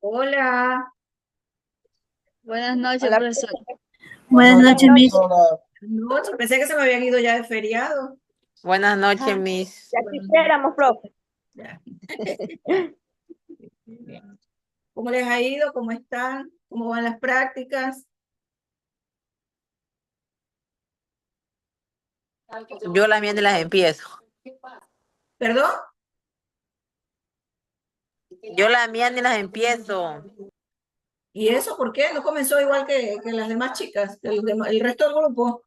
Hola, Buenas noches, Hola, profesor. Buenas buenas noches, noches. Miss. noche. Pensé que se me habían ido ya de feriado. Buenas noches, Ajá, Miss. ya Bueno, quisiéramos, profe. ya. Bien. ¿Cómo les ha ido? ¿Cómo están? ¿Cómo van las prácticas? Yo las mías ni las empiezo. ¿Perdón? Yo las mías ni las empiezo. ¿Y eso por qué? ¿No comenzó igual que las demás chicas, el resto del grupo?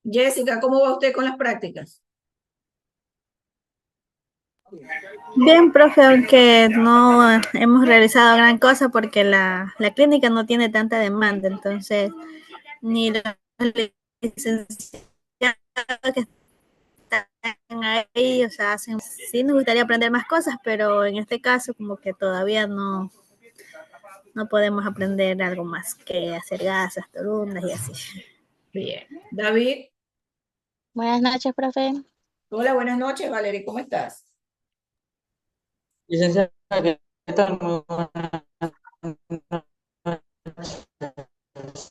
Jessica, ¿cómo va usted con las prácticas? Bien, profe, aunque no hemos realizado gran cosa porque la clínica no tiene tanta demanda, entonces ni los licenciados que están ahí, o sea, hacen, sí nos gustaría aprender más cosas, pero en este caso como que todavía no podemos aprender algo más que hacer gasas, torundas y así. Bien. David, Buenas noches, profe. hola, buenas noches. Valerie, ¿cómo estás? Licenciada, ¿qué tal? Muy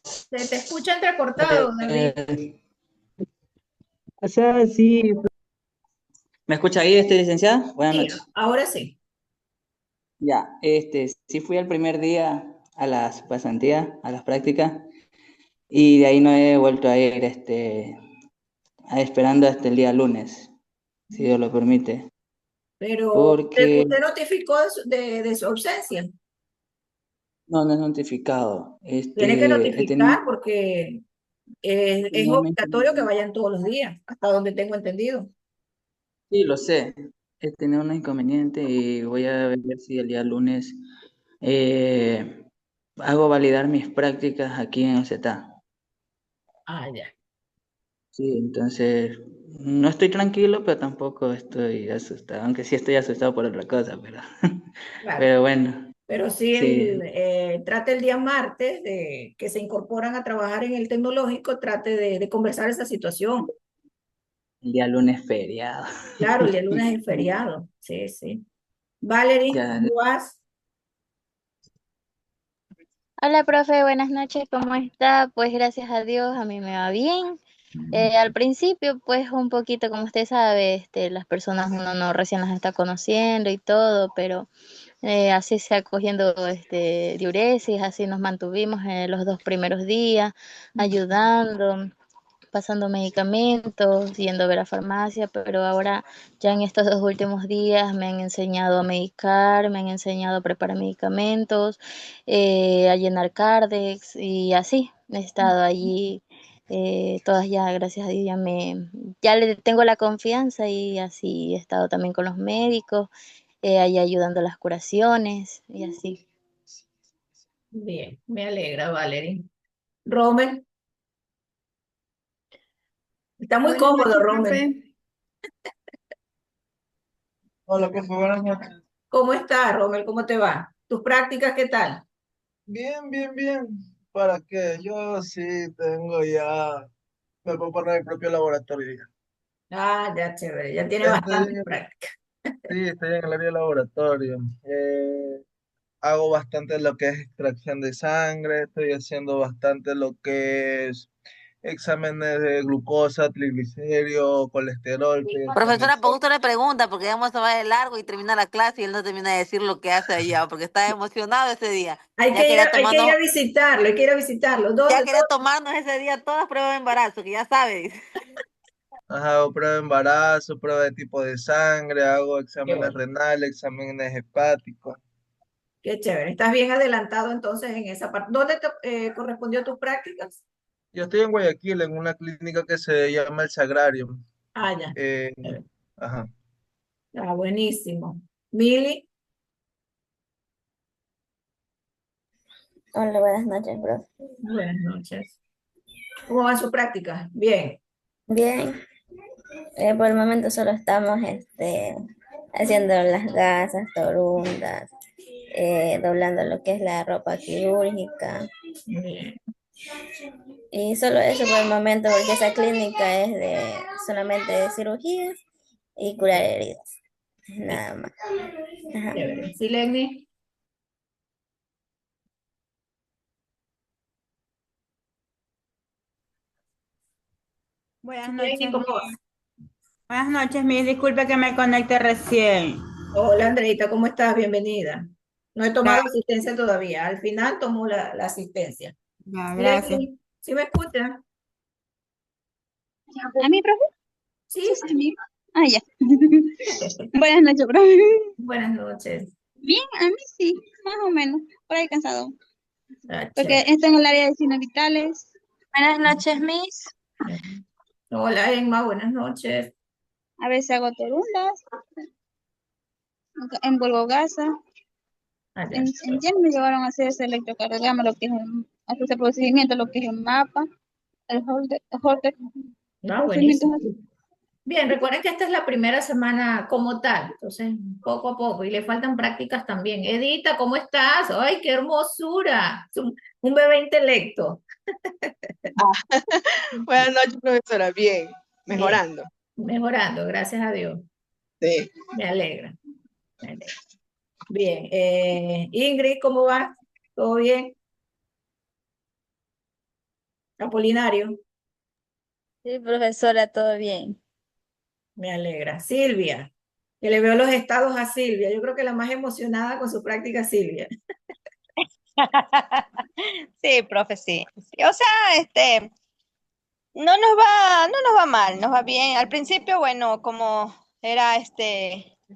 Se te escucha entrecortado, David. o sea, sí. ¿Me escucha ahí, licenciada? Buenas Sí, noches. ahora sí. Ya, sí fui el primer día a las pasantías, a las prácticas, y de ahí no he vuelto a ir, esperando hasta el día lunes, si Dios lo permite. Pero Porque usted notificó de su ausencia. no es notificado. Tiene que He tenido, notificar porque es no me obligatorio que vayan todos los días, hasta donde tengo entendido. Sí, lo sé. He tenido un inconveniente y voy a ver si el día lunes eh, hago validar mis prácticas aquí en OZA. Ah, ya. Sí, entonces no estoy tranquilo, pero tampoco estoy asustado, aunque sí estoy asustado por otra cosa, pero, Claro. pero bueno, Pero sí, sí, trate el día martes de que se incorporan a trabajar en el tecnológico, trate de conversar esa situación. el día lunes feriado. Claro, el día lunes es feriado. Sí, sí. Valerie, Ya, ¿cómo vas? Hola, profe. Buenas noches. ¿Cómo está? Pues gracias a Dios, a mí me va bien. Al principio, pues un poquito, como usted sabe, las personas uno no recién las está conociendo y todo, pero así se cogiendo diuresis, así nos mantuvimos en los 2 primeros días, ayudando, pasando medicamentos, yendo a ver a farmacia, pero ahora ya en estos 2 últimos días me han enseñado a medicar, me han enseñado a preparar medicamentos, a llenar Cardex y así he estado allí. Todas ya, gracias a Dios, ya le tengo la confianza y así he estado también con los médicos, ahí ayudando a las curaciones y así. Bien, me alegra, Valerie. Romer, está muy Buenas cómodo, noches, Romer. profe. Hola, profe, buenas noches. ¿Cómo está, Romer? ¿Cómo te va? ¿Tus prácticas qué tal? Bien, bien, bien. ¿Para qué? Yo sí tengo ya, me puedo poner mi propio laboratorio ya. Ah, ya, chévere, ya tiene Ya estoy, bastante práctica. sí, estoy en el área de laboratorio. Hago bastante lo que es extracción de sangre, estoy haciendo bastante lo que es exámenes de glucosa, triglicéridos, colesterol, estoy haciendo Profesora, por exámenes. gusto le pregunta, porque ya se va de largo y termina la clase y él no termina de decir lo que hace allá, porque está emocionado ese día. Hay que ir a visitarlo, hay que ir a visitarlo. Ya ¿Dónde? quería tomarnos ese día todas pruebas de embarazo, que ya sabes. Hago prueba de embarazo, prueba de tipo de sangre, hago Qué exámenes bueno, renales, exámenes hepáticos. qué chévere. Estás bien adelantado entonces en esa parte. ¿Dónde te correspondió tus prácticas? Yo estoy en Guayaquil, en una clínica que se llama El Sagrario. Ah, ya. Eh, Chévere. ajá. Ah, buenísimo. Mili, Hola, buenas noches, profe. buenas noches. ¿Cómo van sus prácticas? Bien. Bien, por el momento solo estamos haciendo las gasas, torundas, doblando lo que es la ropa quirúrgica Bien. y solo eso por el momento porque esa clínica es de solamente de cirugías y curar heridas. Nada más. Ajá. Chévere. ¿Sí, Lenny? Buenas Lenny, noches, ¿cómo vas? Buenas noches, Miss. Disculpe que me conecte recién. Hola, Andreita, ¿cómo estás? Bienvenida. No he tomado Gracias. asistencia todavía. Al final tomo la asistencia. Gracias. Lenny, ¿sí me escucha? ¿A mí, profe? Sí, Sí. sí, a mí. Ah, ya. Buenas noches, profe. Buenas noches. Bien, a mí sí, más o menos. Por ahí cansado. Ah, Porque chévere. estoy en el área de signos vitales. Buenas noches, Miss. Hola, Emma, buenas noches. A veces hago torundas. Envuelvo gasa. Ah, ya. En Yen me llevaron a hacer ese electrocardiograma, lo que es hacer ese procedimiento, lo que es el mapa, el Holter, Ah, procedimientos buenísimo. así. Bien, recuerden que esta es la primera semana como tal, entonces poco a poco, y le faltan prácticas también. Edita, ¿cómo estás? ¡Ay, qué hermosura! Es un bebé intelecto. Buenas noches, profesora. Bien, Bien, mejorando. mejorando, gracias a Dios. Sí. Me alegra, me alegra. Bien, Ingrid, ¿cómo va? ¿Todo bien? Apolinario, Sí, profesora, todo bien. me alegra. Silvia, que le veo los estados a Silvia. Yo creo que la más emocionada con su práctica es Silvia. Sí, profe, sí. Sí, o sea, no nos va mal, nos va bien. Al principio, bueno, como era el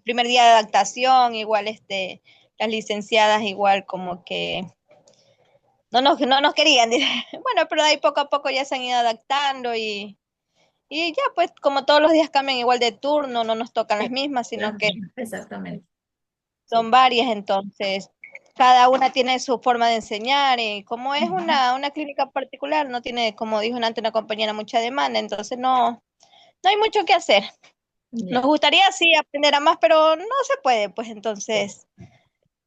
primer día de adaptación, igual las licenciadas igual como que no nos querían. Bueno, pero de ahí poco a poco ya se han ido adaptando y ya pues como todos los días cambian igual de turno, no nos tocan las mismas, sino que Exactamente. son varias, entonces cada una tiene su forma de enseñar y como es una clínica particular, no tiene, como dijo antes una compañera, mucha demanda, entonces no hay mucho que hacer. Nos Ya. gustaría sí aprender a más, pero no se puede, pues entonces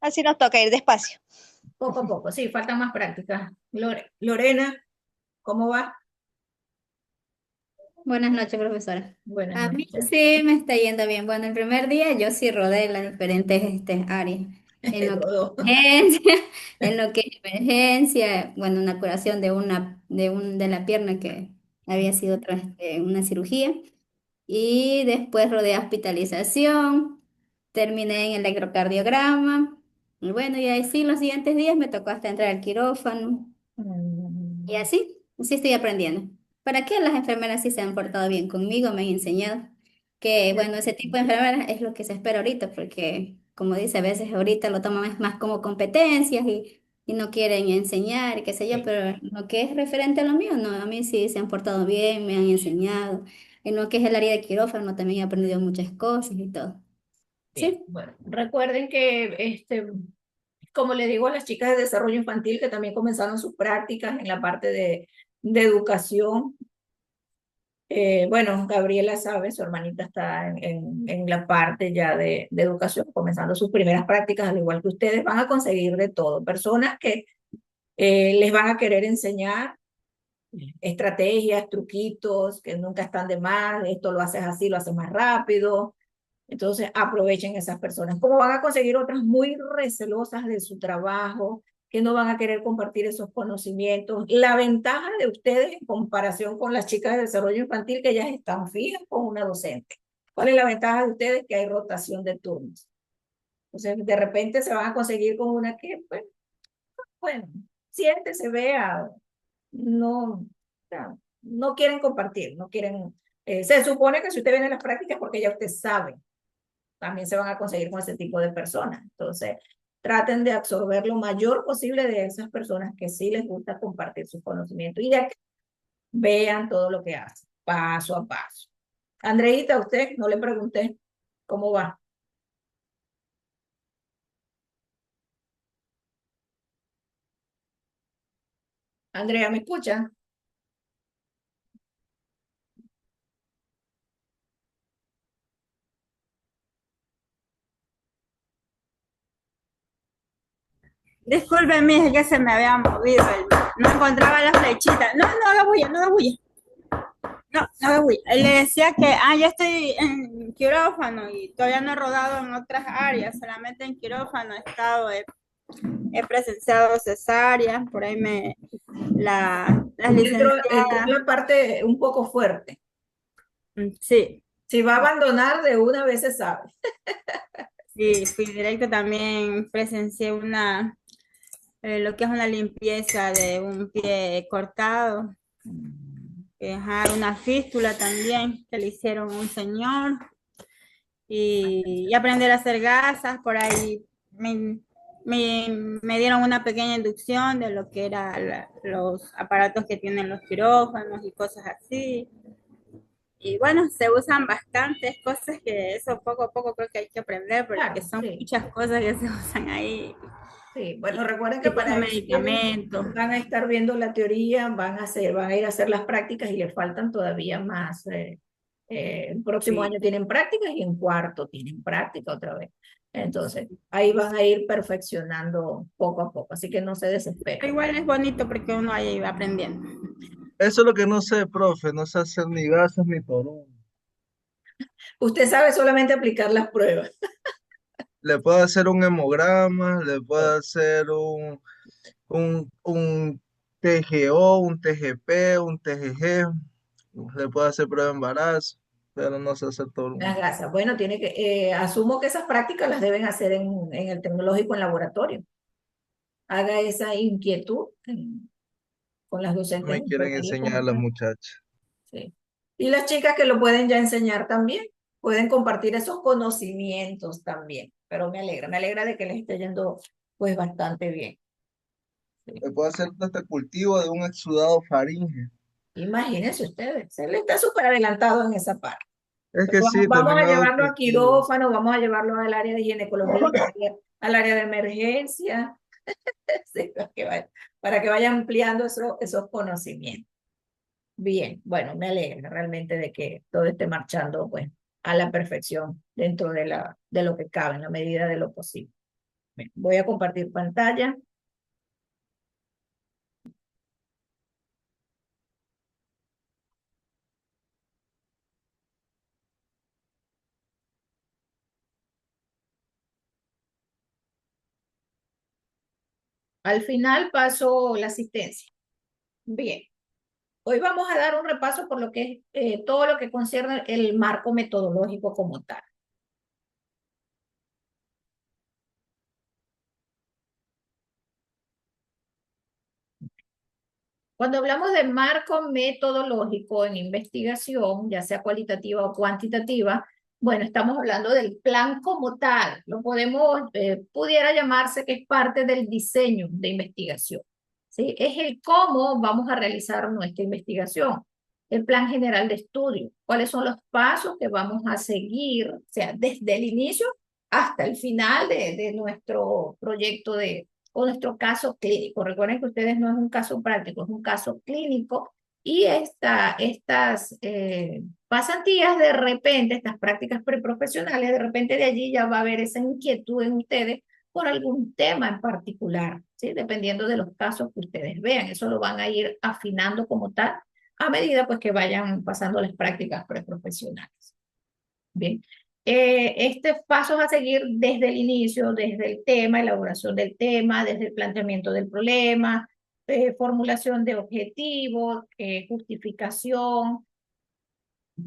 así nos toca ir despacio. Poco a poco, sí, faltan más prácticas. Lorena, ¿cómo va? Buenas noches, profesora. Buenas A mí noches. sí me está yendo bien. Bueno, el primer día yo sí rodé las diferentes áreas. En lo que Rodó. es emergencia, en lo que es emergencia, bueno, una curación de la pierna que había sido una cirugía. Y después rodé hospitalización, terminé en electrocardiograma. Y bueno, y así los siguientes días me tocó hasta entrar al quirófano. Y así estoy aprendiendo. ¿Para qué las enfermeras sí se han portado bien conmigo? Me han enseñado que, bueno, ese tipo de enfermeras es lo que se espera ahorita, porque, como dice, a veces ahorita lo toman más como competencias y no quieren enseñar, y qué sé yo, pero lo que es referente a lo mío, no, a mí sí se han portado bien, me han enseñado. En lo que es el área de quirófano también he aprendido muchas cosas y todo. Bien, Sí. bueno, recuerden que, como le digo a las chicas de desarrollo infantil que también comenzaron sus prácticas en la parte de educación, bueno, Gabriela sabe, su hermanita está en la parte ya de educación, comenzando sus primeras prácticas, al igual que ustedes, van a conseguir de todo. Personas que les van a querer enseñar estrategias, truquitos que nunca están de más, esto lo haces así, lo haces más rápido. Entonces aprovechen esas personas. Como van a conseguir otras muy recelosas de su trabajo, que no van a querer compartir esos conocimientos. La ventaja de ustedes en comparación con las chicas de desarrollo infantil que ellas están fijas con una docente. ¿Cuál es la ventaja de ustedes? Que hay rotación de turnos. Entonces, de repente se van a conseguir con una que, pues, bueno, siéntese, vea, no, no quieren compartir, no quieren, se supone que si usted viene a las prácticas porque ya usted sabe, también se van a conseguir con ese tipo de personas. Entonces, traten de absorber lo mayor posible de esas personas que sí les gusta compartir sus conocimientos y de que vean todo lo que hacen, paso a paso. Andreita, a usted no le pregunté cómo va. Andrea, ¿me escucha? Disculpe, Miss, es que se me había movido. No encontraba la flechita. No, no haga bulla, no haga bulla. No, no, Will. Le decía que, yo estoy en quirófano y todavía no he rodado en otras áreas, solamente en quirófano he estado, he presenciado cesáreas, por ahí las Entró en licenciadas, la parte un poco fuerte. sí, Si va a abandonar de una vez se sabe. sí, fui directo también, presencié lo que es una limpieza de un pie cortado, una fístula también que le hicieron a un señor. Y aprender a hacer gasas, por ahí me dieron una pequeña inducción de lo que eran los aparatos que tienen los quirófanos y cosas así. Y bueno, se usan bastantes cosas que eso poco a poco creo que hay que aprender porque Claro, son sí. muchas cosas que se usan ahí. Sí, bueno, recuerden que Tipos de para eso medicamentos. van a estar viendo la teoría, van a ir a hacer las prácticas y les faltan todavía más. El próximo Sí. año tienen prácticas y en cuarto tienen práctica otra vez. Entonces, ahí van a ir perfeccionando poco a poco, así que no se Pero desesperen. igual es bonito porque uno ahí va aprendiendo. Eso es lo que no sé, profe, no sé hacer ni gases ni torún. Usted sabe solamente aplicar las pruebas. Le puedo hacer un hemograma, le puedo hacer un TGO, un TGP, un TGG, le puedo hacer prueba de embarazo, pero no sé hacer Las torún. gasas. Bueno, asumo que esas prácticas las deben hacer en el tecnológico en laboratorio. Haga esa inquietud con las docentes Me de quieren enfermería como enseñar a las tal. muchachas. Sí. Y las chicas que lo pueden ya enseñar también, pueden compartir esos conocimientos también. Pero me alegra de que les esté yendo pues bastante bien. Sí. Le puedo hacer hasta cultivo de un exudado faríngeo. Imagínense ustedes, se le está súper adelantado en esa parte. Es Pero que sí, vamos también a hago llevarlo a cultivo. quirófano, vamos a llevarlo al área de ginecología, al área de emergencia, sí, para que vaya ampliando esos conocimientos. Bien, bueno, me alegra realmente de que todo esté marchando pues a la perfección dentro de lo que cabe, en la medida de lo posible. Bien, voy a compartir pantalla. Al final paso la asistencia. Bien, hoy vamos a dar un repaso por lo que es todo lo que concierne el marco metodológico como tal. Cuando hablamos de marco metodológico en investigación, ya sea cualitativa o cuantitativa, bueno, estamos hablando del plan como tal. Pudiera llamarse que es parte del diseño de investigación. ¿Sí? Es el cómo vamos a realizar nuestra investigación. El plan general de estudio. ¿Cuáles son los pasos que vamos a seguir? O sea, desde el inicio hasta el final de nuestro proyecto o nuestro caso clínico. Recuerden que ustedes no es un caso práctico, es un caso clínico y estas pasantías de repente, estas prácticas preprofesionales, de repente de allí ya va a haber esa inquietud en ustedes por algún tema en particular, ¿sí? Dependiendo de los casos que ustedes vean. Eso lo van a ir afinando como tal a medida pues que vayan pasando las prácticas preprofesionales. Bien. Pasos a seguir desde el inicio, desde el tema, elaboración del tema, desde el planteamiento del problema, formulación de objetivos, justificación,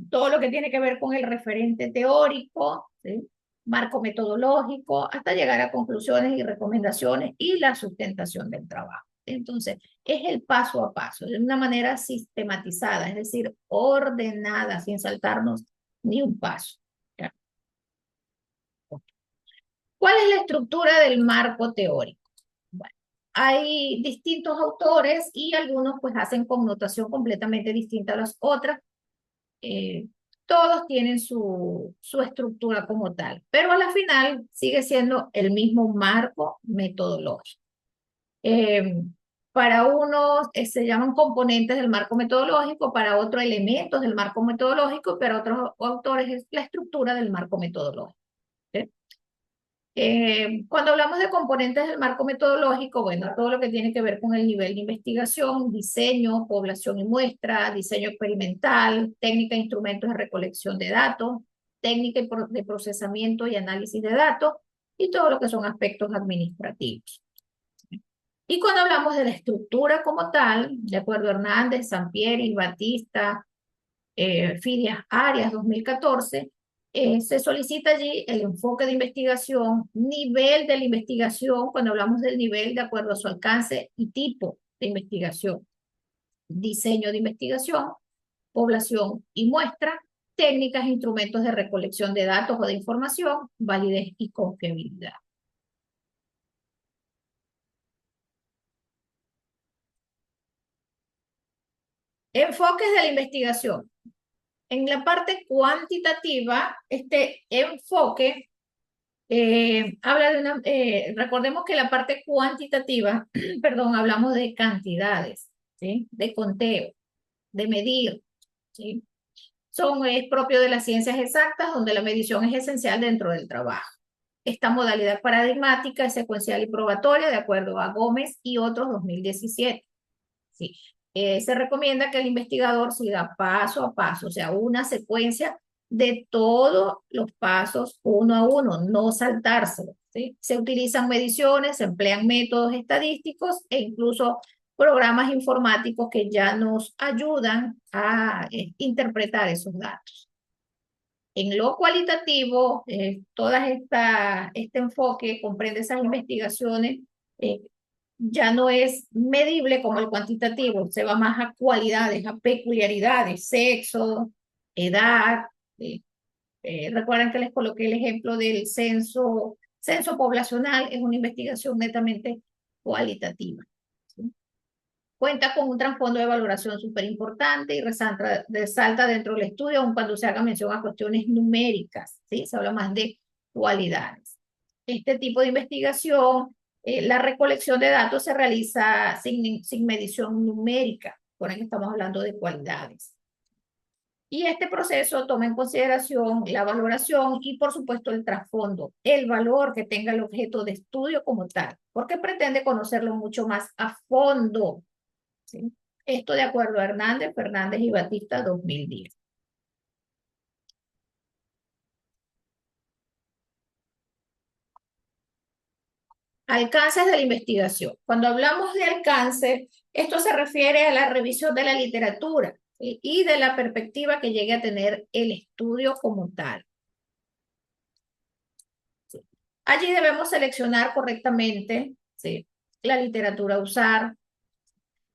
todo lo que tiene que ver con el referente teórico, ¿sí? Marco metodológico, hasta llegar a conclusiones y recomendaciones y la sustentación del trabajo. Entonces, es el paso a paso, de una manera sistematizada, es decir, ordenada, sin saltarnos ni un paso. ¿Ya? ¿Cuál es la estructura del marco teórico? Bueno, hay distintos autores y algunos pues hacen connotación completamente distinta a las otras. Eh, Todos tienen su estructura como tal, pero a la final sigue siendo el mismo marco metodológico. Eh, para unos se llaman componentes del marco metodológico, para otros elementos del marco metodológico, pero otros autores es la estructura del marco metodológico. ¿Sí? Cuando hablamos de componentes del marco metodológico, bueno, todo lo que tiene que ver con el nivel de investigación, diseño, población y muestra, diseño experimental, técnica e instrumentos de recolección de datos, técnica de procesamiento y análisis de datos, y todo lo que son aspectos administrativos. Y cuando hablamos de la estructura como tal, de acuerdo a Hernández, Sampieri, Batista, Fidias Arias 2014, se solicita allí el enfoque de investigación, nivel de la investigación, cuando hablamos del nivel de acuerdo a su alcance y tipo de investigación, diseño de investigación, población y muestra, técnicas e instrumentos de recolección de datos o de información, validez y confiabilidad. Enfoques de la investigación. En la parte cuantitativa, este enfoque habla de una, recordemos que la parte cuantitativa, perdón, hablamos de cantidades, ¿sí? De conteo, de medir, ¿sí? Es propio de las ciencias exactas, donde la medición es esencial dentro del trabajo. Esta modalidad paradigmática es secuencial y probatoria, de acuerdo a Gómez y otros 2017. ¿Sí? Se recomienda que el investigador siga paso a paso, o sea, una secuencia de todos los pasos uno a uno, no saltárselo, ¿sí? Se utilizan mediciones, se emplean métodos estadísticos e incluso programas informáticos que ya nos ayudan a interpretar esos datos. En lo cualitativo, este enfoque comprende esas investigaciones ya no es medible como el cuantitativo, se va más a cualidades, a peculiaridades, sexo, edad. Recuerden que les coloqué el ejemplo del censo poblacional, es una investigación netamente cualitativa. ¿Sí? Cuenta con un trasfondo de valoración súper importante y resalta dentro del estudio, aun cuando se haga mención a cuestiones numéricas, ¿sí? Se habla más de cualidades. Este tipo de investigación, la recolección de datos se realiza sin medición numérica, por eso estamos hablando de cualidades. Y este proceso toma en consideración la valoración y, por supuesto, el trasfondo, el valor que tenga el objeto de estudio como tal, porque pretende conocerlo mucho más a fondo. ¿Sí? Esto de acuerdo a Hernández, Fernández y Batista 2010. Alcances de la investigación. Cuando hablamos de alcance, esto se refiere a la revisión de la literatura, ¿sí? Y de la perspectiva que llegue a tener el estudio como tal. ¿Sí? Allí debemos seleccionar correctamente, ¿sí? La literatura a usar,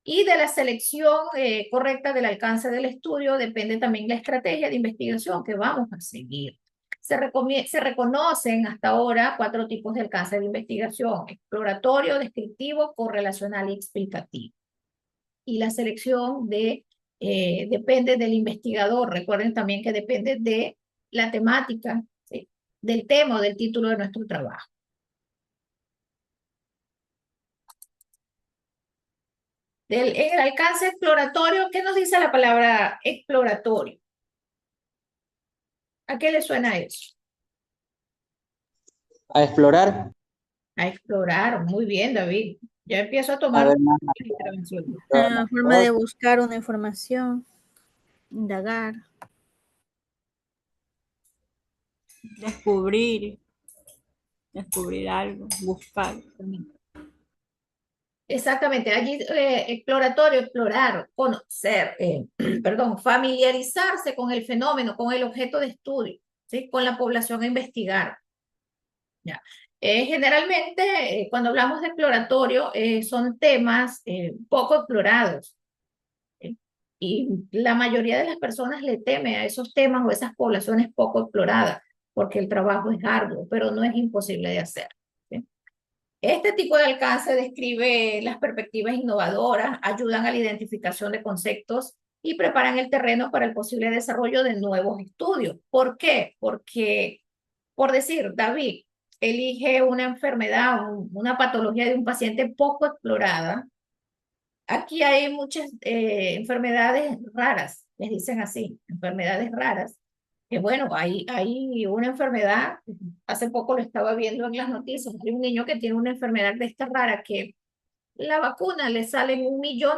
y de la selección correcta del alcance del estudio depende también la estrategia de investigación que vamos a seguir. Se reconocen hasta ahora 4 tipos de alcance de investigación: exploratorio, descriptivo, correlacional y explicativo. Y la selección depende del investigador. Recuerden también que depende de la temática, ¿sí? Del tema o del título de nuestro trabajo. En el alcance exploratorio, ¿qué nos dice la palabra exploratorio? ¿A qué le suena eso? A explorar. A explorar, muy bien, David. Ya empiezo a tomar ver, intervención. Una forma de buscar una información, indagar. Descubrir algo, buscar. Exactamente, allí exploratorio, explorar, conocer, perdón, familiarizarse con el fenómeno, con el objeto de estudio, ¿sí? Con la población a investigar. Ya. Generalmente, cuando hablamos de exploratorio, son temas poco explorados. ¿Sí? Y la mayoría de las personas le teme a esos temas o esas poblaciones poco exploradas, porque el trabajo es arduo, pero no es imposible de hacer. ¿Sí? Este tipo de alcance describe las perspectivas innovadoras, ayudan a la identificación de conceptos y preparan el terreno para el posible desarrollo de nuevos estudios. ¿Por qué? Porque, por decir, David elige una enfermedad, una patología de un paciente poco explorada. Aquí hay muchas enfermedades raras, les dicen así, enfermedades raras, que bueno, hay una enfermedad, hace poco lo estaba viendo en las noticias, hay un niño que tiene una enfermedad de esta rara que la vacuna le sale en $1 millón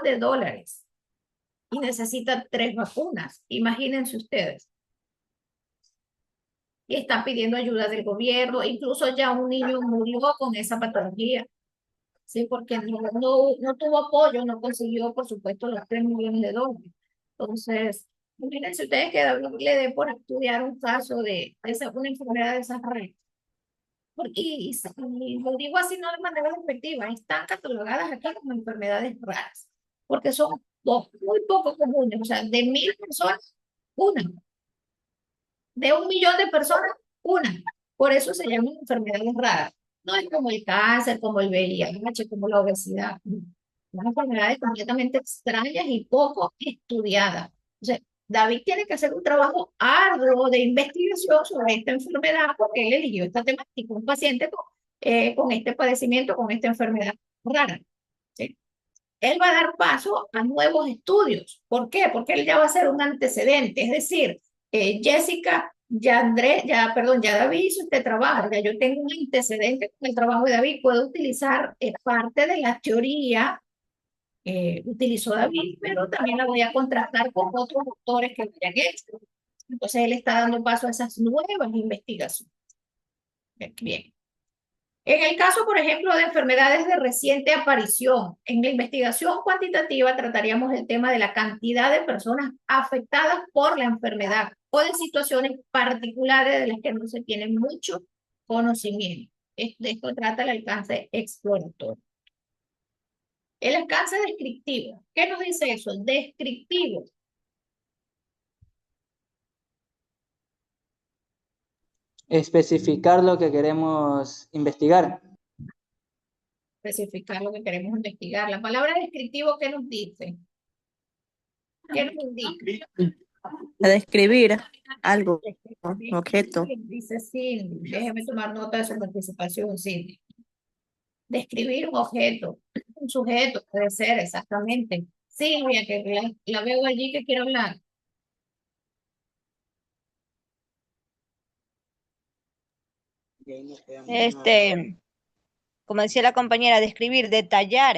y necesita 3 vacunas. Imagínense ustedes. Y están pidiendo ayuda del gobierno, incluso ya un niño murió con esa patología, ¿sí? Porque no tuvo apoyo, no consiguió, por supuesto, los $3 millones. Entonces, imagínense ustedes que David le dé por estudiar un caso de una enfermedad de esas raras. Y lo digo así no de manera despectiva, están catalogadas aquí como enfermedades raras, porque son muy poco comunes, o sea, de 1.000 personas, una, de 1 millón de personas, una. Por eso se llaman enfermedades raras. No es como el cáncer, como el VIH, como la obesidad. Son enfermedades completamente extrañas y poco estudiadas. O sea, David tiene que hacer un trabajo arduo de investigación sobre esta enfermedad porque él eligió esta temática, un paciente con este padecimiento, con esta enfermedad rara. ¿Sí? Él va a dar paso a nuevos estudios. ¿Por qué? Porque él ya va a ser un antecedente. Es decir, Jessica, ya David hizo este trabajo, ya yo tengo un antecedente con el trabajo de David, puedo utilizar parte de la teoría utilizó David, pero también la voy a contrastar con otros autores que lo hayan hecho. Entonces él está dando paso a esas nuevas investigaciones. Bien. En el caso, por ejemplo, de enfermedades de reciente aparición, en la investigación cuantitativa trataríamos el tema de la cantidad de personas afectadas por la enfermedad o de situaciones particulares de las que no se tiene mucho conocimiento. De esto trata el alcance exploratorio. El alcance descriptivo. ¿Qué nos dice eso? Descriptivo. Especificar lo que queremos investigar. Especificar lo que queremos investigar. La palabra descriptivo, ¿qué nos dice? ¿Qué nos indica? A describir algo, un objeto. Dice Cindy. Déjeme tomar nota de su participación, Cindy. Describir un objeto, un sujeto, puede ser exactamente. Silvia, que la veo allí que quiere hablar. Como decía la compañera, describir, detallar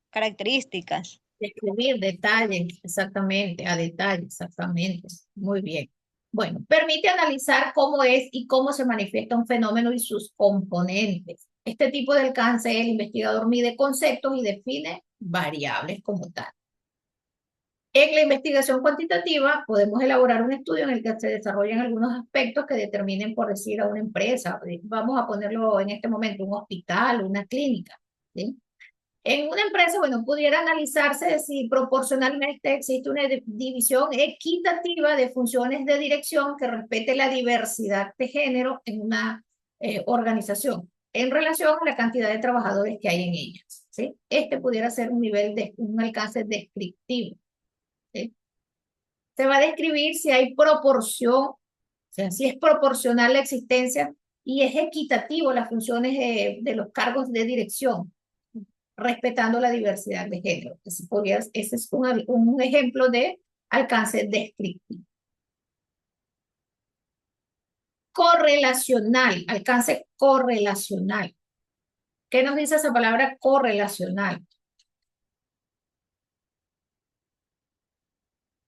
características. Describir detalles, exactamente, a detalle, exactamente. Muy bien. Bueno, permite analizar cómo es y cómo se manifiesta un fenómeno y sus componentes. Este tipo de alcance, el investigador mide conceptos y define variables como tal. En la investigación cuantitativa podemos elaborar un estudio en el que se desarrollan algunos aspectos que determinen, por decir, a una empresa. Vamos a ponerlo en este momento, un hospital, una clínica. ¿Sí? En una empresa, bueno, pudiera analizarse si proporcionalmente existe una división equitativa de funciones de dirección que respete la diversidad de género en una organización en relación a la cantidad de trabajadores que hay en ellas. ¿Sí? Este pudiera ser un nivel de un alcance descriptivo. ¿Sí? Se va a describir si hay proporción, o sea, si es proporcional la existencia y es equitativo las funciones de los cargos de dirección respetando la diversidad de género. Ese es un ejemplo de alcance descriptivo. Correlacional, alcance correlacional. ¿Qué nos dice esa palabra correlacional?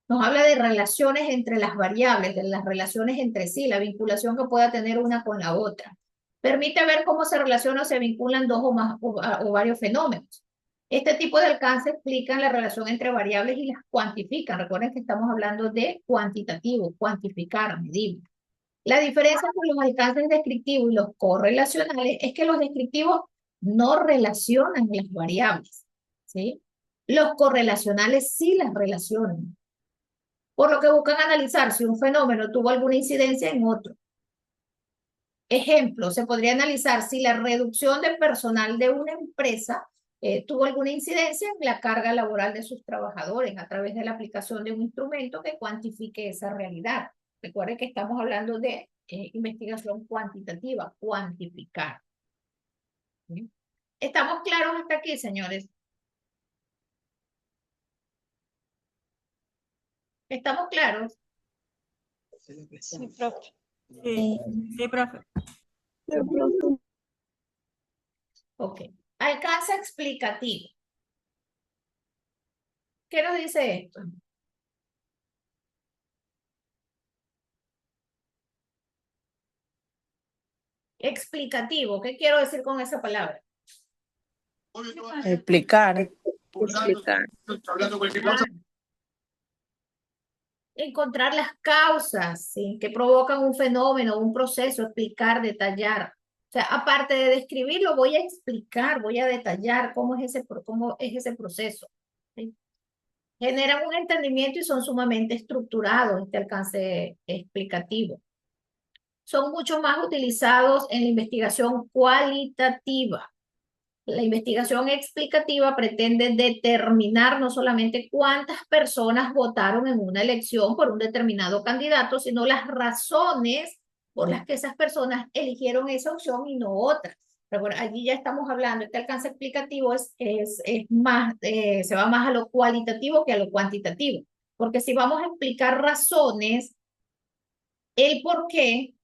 Nos habla de relaciones entre las variables, de las relaciones entre sí, la vinculación que pueda tener una con la otra. Permite ver cómo se relacionan o se vinculan dos o más o varios fenómenos. Este tipo de alcance explica la relación entre variables y las cuantifican. Recuerden que estamos hablando de cuantitativo, cuantificar, medir. La diferencia con los alcances descriptivos y los correlacionales es que los descriptivos no relacionan las variables, ¿sí? Los correlacionales sí las relacionan, por lo que buscan analizar si un fenómeno tuvo alguna incidencia en otro. Ejemplo, se podría analizar si la reducción de personal de una empresa tuvo alguna incidencia en la carga laboral de sus trabajadores a través de la aplicación de un instrumento que cuantifique esa realidad. Recuerden que estamos hablando de investigación cuantitativa, cuantificar. ¿Sí? ¿Estamos claros hasta aquí, señores? ¿Estamos claros? Sí, profe. Sí, sí, profe. Ok. Alcance explicativo. ¿Qué nos dice esto? Explicativo. ¿Qué quiero decir con esa palabra? Explicar. Encontrar las causas, ¿sí?, que provocan un fenómeno, un proceso, explicar, detallar. O sea, aparte de describirlo, voy a explicar, voy a detallar cómo es ese proceso. ¿Sí? Generan un entendimiento y son sumamente estructurados este alcance explicativo. Son mucho más utilizados en la investigación cualitativa. La investigación explicativa pretende determinar no solamente cuántas personas votaron en una elección por un determinado candidato, sino las razones por las que esas personas eligieron esa opción y no otras. Pero bueno, allí ya estamos hablando, este alcance explicativo es más, se va más a lo cualitativo que a lo cuantitativo. Porque si vamos a explicar razones, el por qué,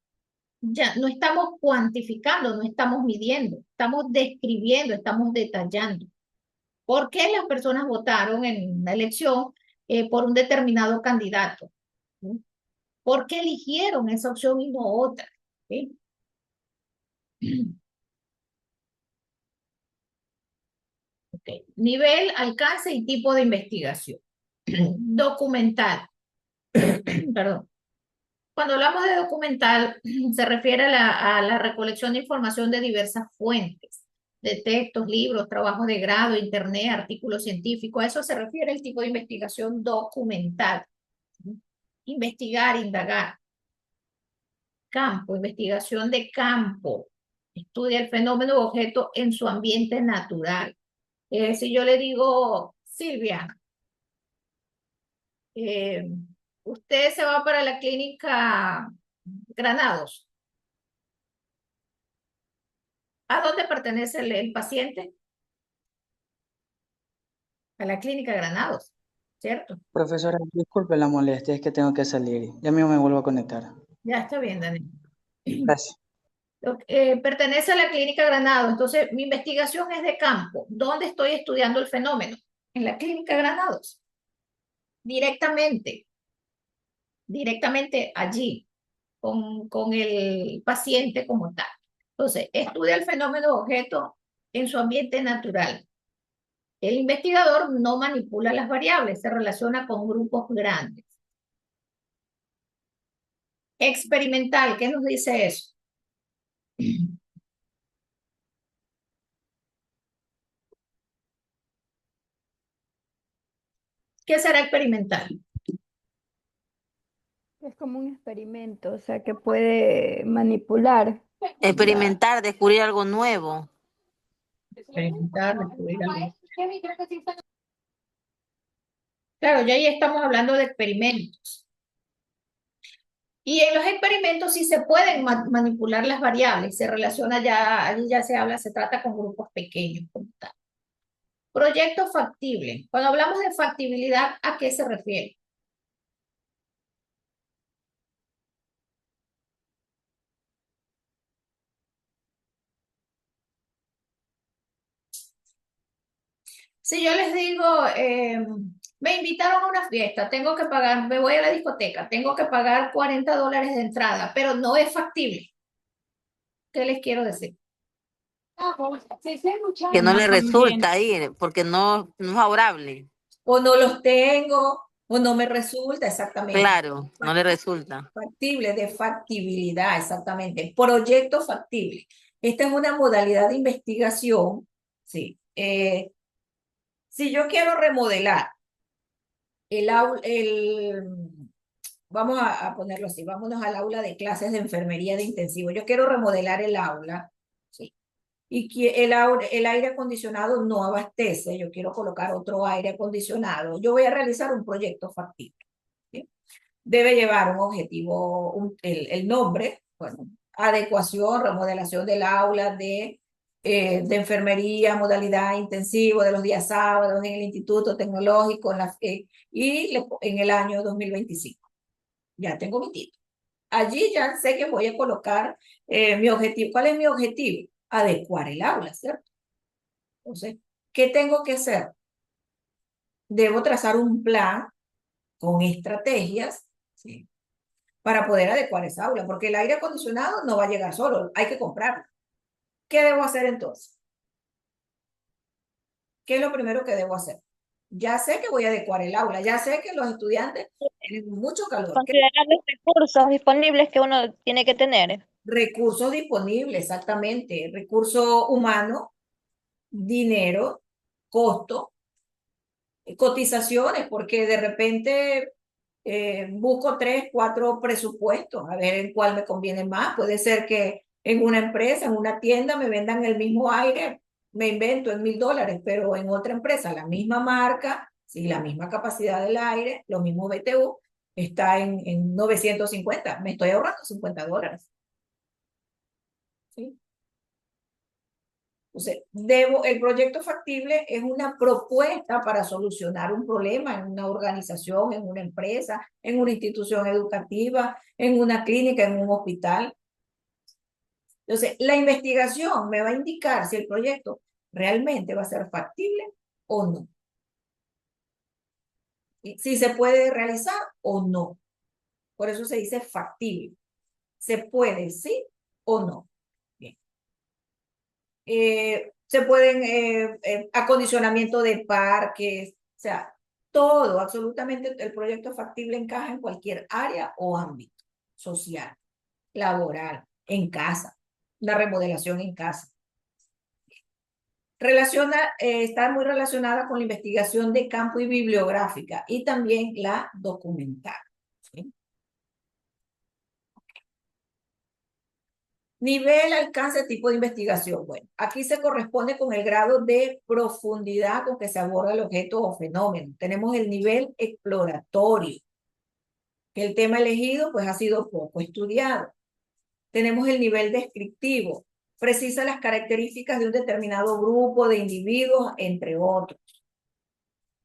ya no estamos cuantificando, no estamos midiendo, estamos describiendo, estamos detallando. ¿Por qué las personas votaron en una elección por un determinado candidato? ¿Sí? ¿Por qué eligieron esa opción y no otra? ¿Sí? Okay. Nivel, alcance y tipo de investigación. Documental. Perdón. Cuando hablamos de documental, se refiere a la recolección de información de diversas fuentes, de textos, libros, trabajos de grado, internet, artículos científicos. A eso se refiere el tipo de investigación documental. Investigar, indagar. Campo, investigación de campo. Estudia el fenómeno o objeto en su ambiente natural. Si yo le digo, Silvia, usted se va para la clínica Granados. ¿A dónde pertenece el paciente? A la clínica Granados, ¿cierto? Profesora, disculpe la molestia, es que tengo que salir. Ya mismo me vuelvo a conectar. Ya está bien, Daniel. Gracias. Pertenece a la clínica Granados, entonces mi investigación es de campo. ¿Dónde estoy estudiando el fenómeno? En la clínica Granados. Directamente allí, con el paciente como tal. Entonces, estudia el fenómeno objeto en su ambiente natural. El investigador no manipula las variables, se relaciona con grupos grandes. Experimental, ¿qué nos dice eso? ¿Qué será experimental? Es como un experimento, o sea, que puede manipular. Experimentar, descubrir algo nuevo. Experimentar, descubrir algo. Claro, ya ahí estamos hablando de experimentos. Y en los experimentos sí se pueden manipular las variables, se relaciona ya, allí ya se habla, se trata con grupos pequeños como tal. Proyecto factible. Cuando hablamos de factibilidad, ¿a qué se refiere? Si yo les digo, me invitaron a una fiesta, tengo que pagar, me voy a la discoteca, tengo que pagar $40 de entrada, pero no es factible. ¿Qué les quiero decir? Que no No le conviene. resulta ir, porque no es favorable. O no los tengo, o no me resulta exactamente. Claro, no le resulta. Factible, de factibilidad, exactamente. Proyecto factible. Esta es una modalidad de investigación, ¿sí? Si yo quiero remodelar vamos a ponerlo así, vámonos al aula de clases de enfermería de intensivo. Yo quiero remodelar el aula, ¿sí? Y que el aire acondicionado no abastece, yo quiero colocar otro aire acondicionado. Yo voy a realizar un proyecto factible, ¿sí? Debe llevar un objetivo, el nombre, bueno, adecuación, remodelación del aula de enfermería, modalidad intensivo de los días sábados en el Instituto Tecnológico en el año 2025. Ya tengo mi título. Allí ya sé que voy a colocar mi objetivo. ¿Cuál es mi objetivo? Adecuar el aula, ¿cierto? Entonces, ¿qué tengo que hacer? Debo trazar un plan con estrategias, ¿sí? Para poder adecuar esa aula, porque el aire acondicionado no va a llegar solo, hay que comprarlo. ¿Qué debo hacer entonces? ¿Qué es lo primero que debo hacer? Ya sé que voy a adecuar el aula, ya sé que los estudiantes tienen mucho calor. Considerar los recursos disponibles que uno tiene que tener. Recursos disponibles, exactamente. Recurso humano, dinero, costo, cotizaciones, porque de repente busco 3, 4 presupuestos, a ver en cuál me conviene más. Puede ser que en una empresa, en una tienda, me vendan el mismo aire, me invento en $1000, pero en otra empresa, la misma marca, sí, la misma capacidad del aire, los mismos BTU, está en 950. Me estoy ahorrando $50. ¿Sí? Entonces, el proyecto factible es una propuesta para solucionar un problema en una organización, en una empresa, en una institución educativa, en una clínica, en un hospital. Entonces, la investigación me va a indicar si el proyecto realmente va a ser factible o no. Si se puede realizar o no. Por eso se dice factible. ¿Se puede, sí o no? Bien. Se pueden, acondicionamiento de parques, o sea, todo, absolutamente el proyecto factible encaja en cualquier área o ámbito social, laboral, en casa, la remodelación en casa. Está muy relacionada con la investigación de campo y bibliográfica y también la documental. ¿Sí? Nivel, alcance, tipo de investigación. Bueno, aquí se corresponde con el grado de profundidad con que se aborda el objeto o fenómeno. Tenemos el nivel exploratorio. El tema elegido pues ha sido poco estudiado. Tenemos el nivel descriptivo. Precisa las características de un determinado grupo de individuos, entre otros.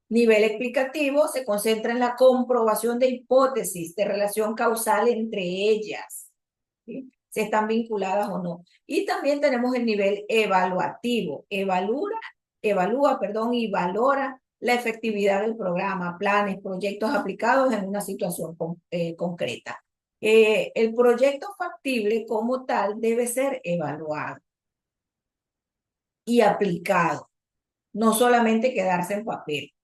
Nivel explicativo se concentra en la comprobación de hipótesis de relación causal entre ellas. ¿Sí? Si están vinculadas o no. Y también tenemos el nivel evaluativo. Evalúa, perdón, y valora la efectividad del programa, planes, proyectos aplicados en una situación concreta. El proyecto factible como tal debe ser evaluado y aplicado, no solamente quedarse en papel.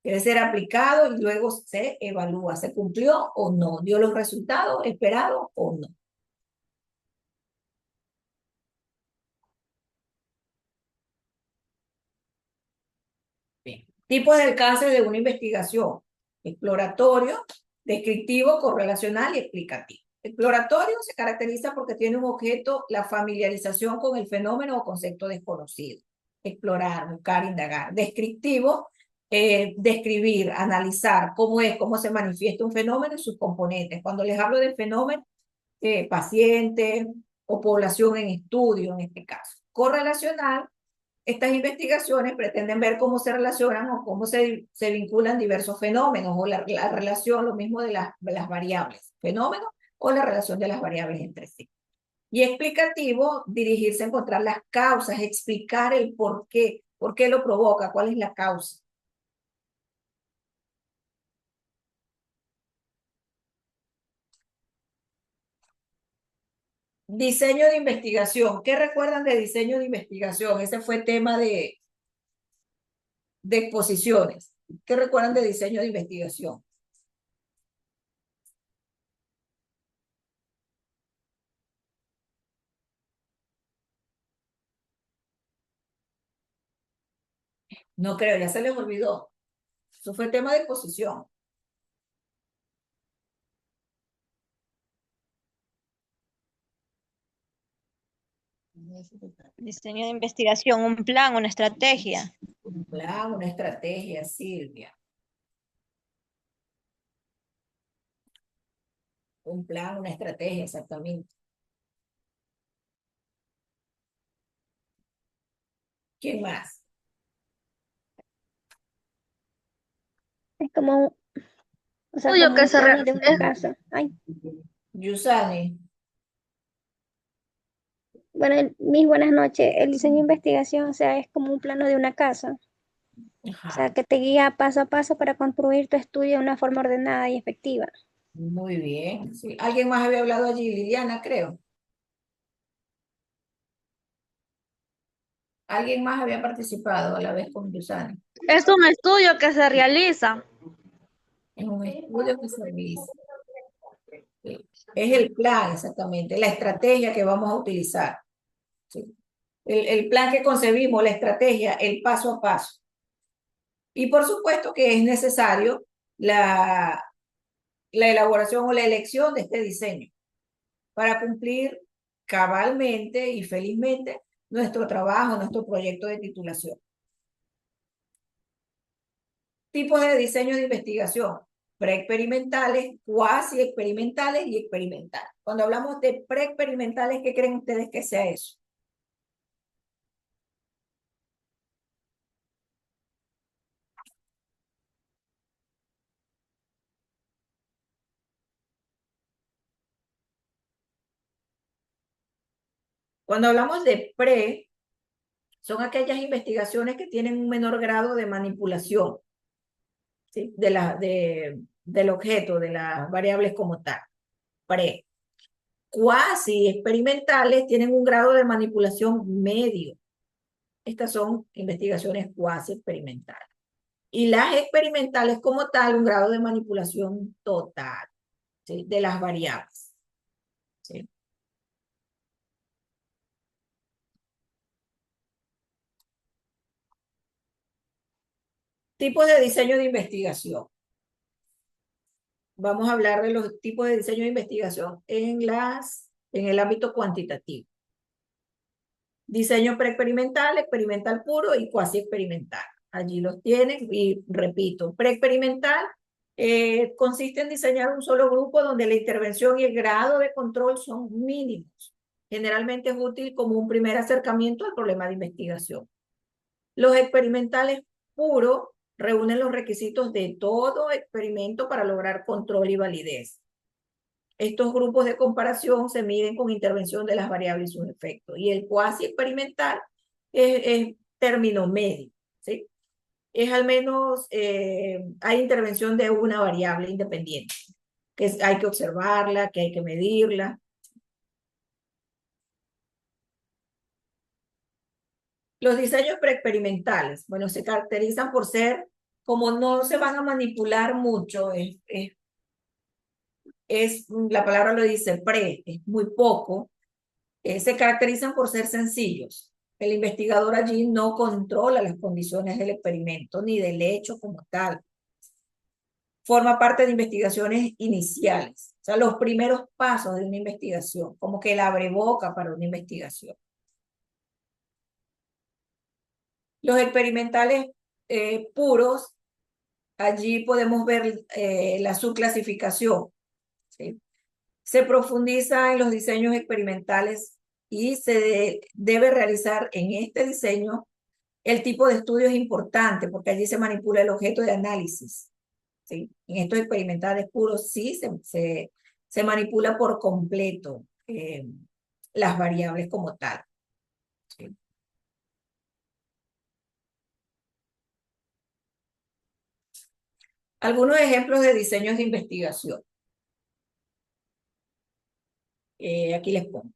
Debe ser aplicado y luego se evalúa, ¿se cumplió o no? ¿Dio los resultados esperados o no? Bien. Tipos de alcance de una investigación: exploratorio, descriptivo, correlacional y explicativo. Exploratorio se caracteriza porque tiene un objeto la familiarización con el fenómeno o concepto desconocido. Explorar, buscar, indagar. Descriptivo, describir, analizar cómo es, cómo se manifiesta un fenómeno y sus componentes. Cuando les hablo de fenómeno, paciente o población en estudio en este caso. Correlacional, estas investigaciones pretenden ver cómo se relacionan o cómo se vinculan diversos fenómenos o la relación, lo mismo de las variables, fenómenos o la relación de las variables entre sí. Y explicativo, dirigirse a encontrar las causas, explicar el por qué lo provoca, cuál es la causa. Diseño de investigación. ¿Qué recuerdan de diseño de investigación? Ese fue tema de exposiciones. ¿Qué recuerdan de diseño de investigación? No creo, ya se les olvidó. Eso fue tema de exposición. Diseño de investigación, un plan, una estrategia. Un plan, una estrategia, Silvia. Un plan, una estrategia, exactamente. ¿Quién más? Es como, o sea, Estudio como que un se plan de una casa. Ay. Yusani. Bueno, mis buenas noches. El diseño de investigación, o sea, es como un plano de una casa. O sea, que te guía paso a paso para construir tu estudio de una forma ordenada y efectiva. Muy bien. Sí. ¿Alguien más había hablado allí? Liliana, creo. ¿Alguien más había participado a la vez con Yusani? Es un estudio que se realiza. Es un estudio que se realiza. Sí. Es el plan, exactamente, la estrategia que vamos a utilizar. Sí. El plan que concebimos, la estrategia, el paso a paso. Y por supuesto que es necesario la elaboración o la elección de este diseño para cumplir cabalmente y felizmente nuestro trabajo, nuestro proyecto de titulación. Tipos de diseño de investigación: preexperimentales, cuasi experimentales y experimentales. Cuando hablamos de preexperimentales, ¿qué creen ustedes que sea eso? Cuando hablamos de pre, son aquellas investigaciones que tienen un menor grado de manipulación, ¿sí? Del objeto, de las variables como tal. Pre. Cuasi experimentales tienen un grado de manipulación medio. Estas son investigaciones cuasi experimentales. Y las experimentales como tal, un grado de manipulación total, ¿sí? De las variables. ¿Sí? Tipos de diseño de investigación. Vamos a hablar de los tipos de diseño de investigación en el ámbito cuantitativo. Diseño preexperimental, experimental puro y cuasi experimental. Allí los tienen y repito, preexperimental consiste en diseñar un solo grupo donde la intervención y el grado de control son mínimos. Generalmente es útil como un primer acercamiento al problema de investigación. Los experimentales puros reúnen los requisitos de todo experimento para lograr control y validez. Estos grupos de comparación se miden con intervención de las variables y sus efectos. Y el cuasi experimental es término medio, ¿sí? Es al menos, hay intervención de una variable independiente, que hay que observarla, que hay que medirla. Los diseños preexperimentales, bueno, se caracterizan por ser, como no se van a manipular mucho, la palabra lo dice pre, es muy poco, se caracterizan por ser sencillos. El investigador allí no controla las condiciones del experimento ni del hecho como tal. Forma parte de investigaciones iniciales, o sea, los primeros pasos de una investigación, como que el abreboca para una investigación. Los experimentales puros, allí podemos ver la subclasificación, ¿sí? Se profundiza en los diseños experimentales y se debe realizar en este diseño el tipo de estudio es importante porque allí se manipula el objeto de análisis, ¿sí? En estos experimentales puros sí se manipula por completo las variables como tal, ¿sí? Algunos ejemplos de diseños de investigación. Aquí les pongo.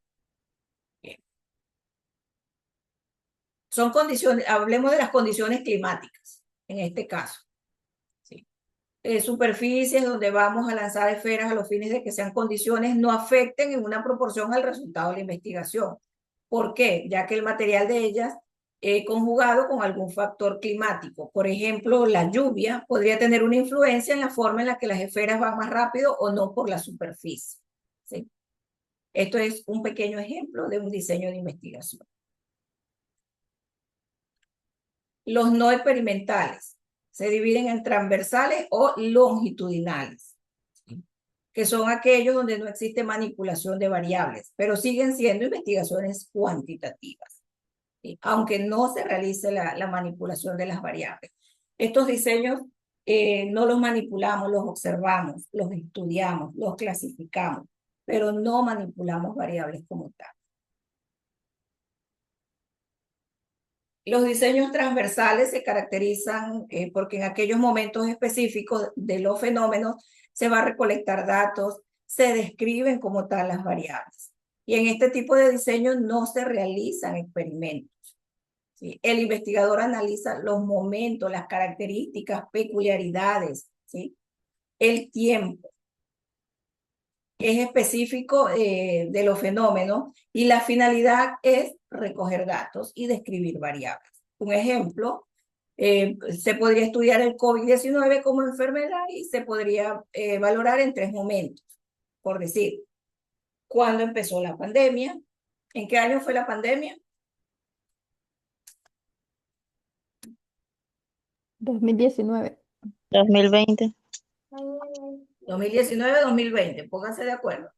Son condiciones, hablemos de las condiciones climáticas, en este caso. ¿Sí? Superficies donde vamos a lanzar esferas a los fines de que sean condiciones no afecten en una proporción al resultado de la investigación. ¿Por qué? Ya que el material de ellas conjugado con algún factor climático. Por ejemplo, la lluvia podría tener una influencia en la forma en la que las esferas van más rápido o no por la superficie. ¿Sí? Esto es un pequeño ejemplo de un diseño de investigación. Los no experimentales se dividen en transversales o longitudinales, ¿sí? Que son aquellos donde no existe manipulación de variables, pero siguen siendo investigaciones cuantitativas, ¿sí? Aunque no se realice la manipulación de las variables. Estos diseños no los manipulamos, los observamos, los estudiamos, los clasificamos. pero no manipulamos variables como tal. Los diseños transversales se caracterizan porque en aquellos momentos específicos de los fenómenos se va a recolectar datos, se describen como tal las variables. Y en este tipo de diseño no se realizan experimentos. ¿Sí? El investigador analiza los momentos, las características, peculiaridades, ¿sí? El tiempo. Es específico de los fenómenos y la finalidad es recoger datos y describir variables. Un ejemplo, se podría estudiar el COVID-19 como enfermedad y se podría valorar en 3 momentos. Por decir, ¿cuándo empezó la pandemia? ¿En qué año fue la pandemia? 2019. 2020. 2019-2020, pónganse de acuerdo.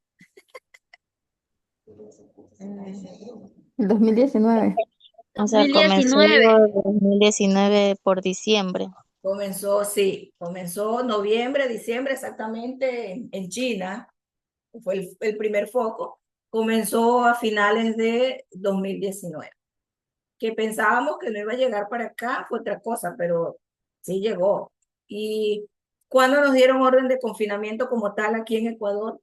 2019. O sea, comenzó 2019. 2019 por diciembre. Comenzó noviembre, diciembre exactamente en China, fue el primer foco, comenzó a finales de 2019. Que pensábamos que no iba a llegar para acá fue otra cosa, pero sí llegó. ¿Y cuándo nos dieron orden de confinamiento como tal aquí en Ecuador?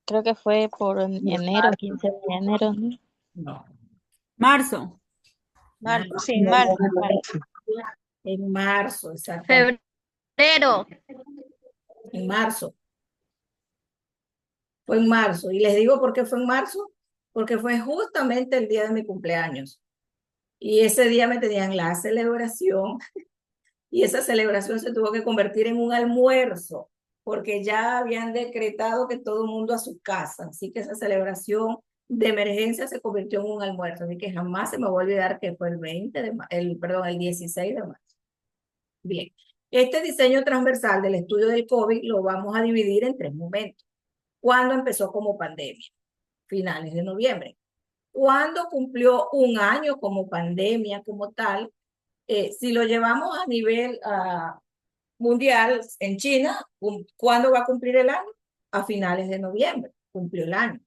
Creo que fue por enero, 15 de enero, ¿no? No. Marzo. Sí, marzo. En marzo, exacto. Febrero. En marzo. Fue en marzo. Y les digo por qué fue en marzo, porque fue justamente el día de mi cumpleaños. Y ese día me tenían la celebración y esa celebración se tuvo que convertir en un almuerzo porque ya habían decretado que todo el mundo a su casa. Así que esa celebración de emergencia se convirtió en un almuerzo. Así que jamás se me va a olvidar que fue el 16 de marzo. Bien. Este diseño transversal del estudio del COVID lo vamos a dividir en 3 momentos. ¿Cuándo empezó como pandemia? Finales de noviembre. ¿Cuándo cumplió un año como pandemia como tal? Si lo llevamos a nivel mundial en China, ¿cuándo va a cumplir el año? A finales de noviembre, cumplió el año.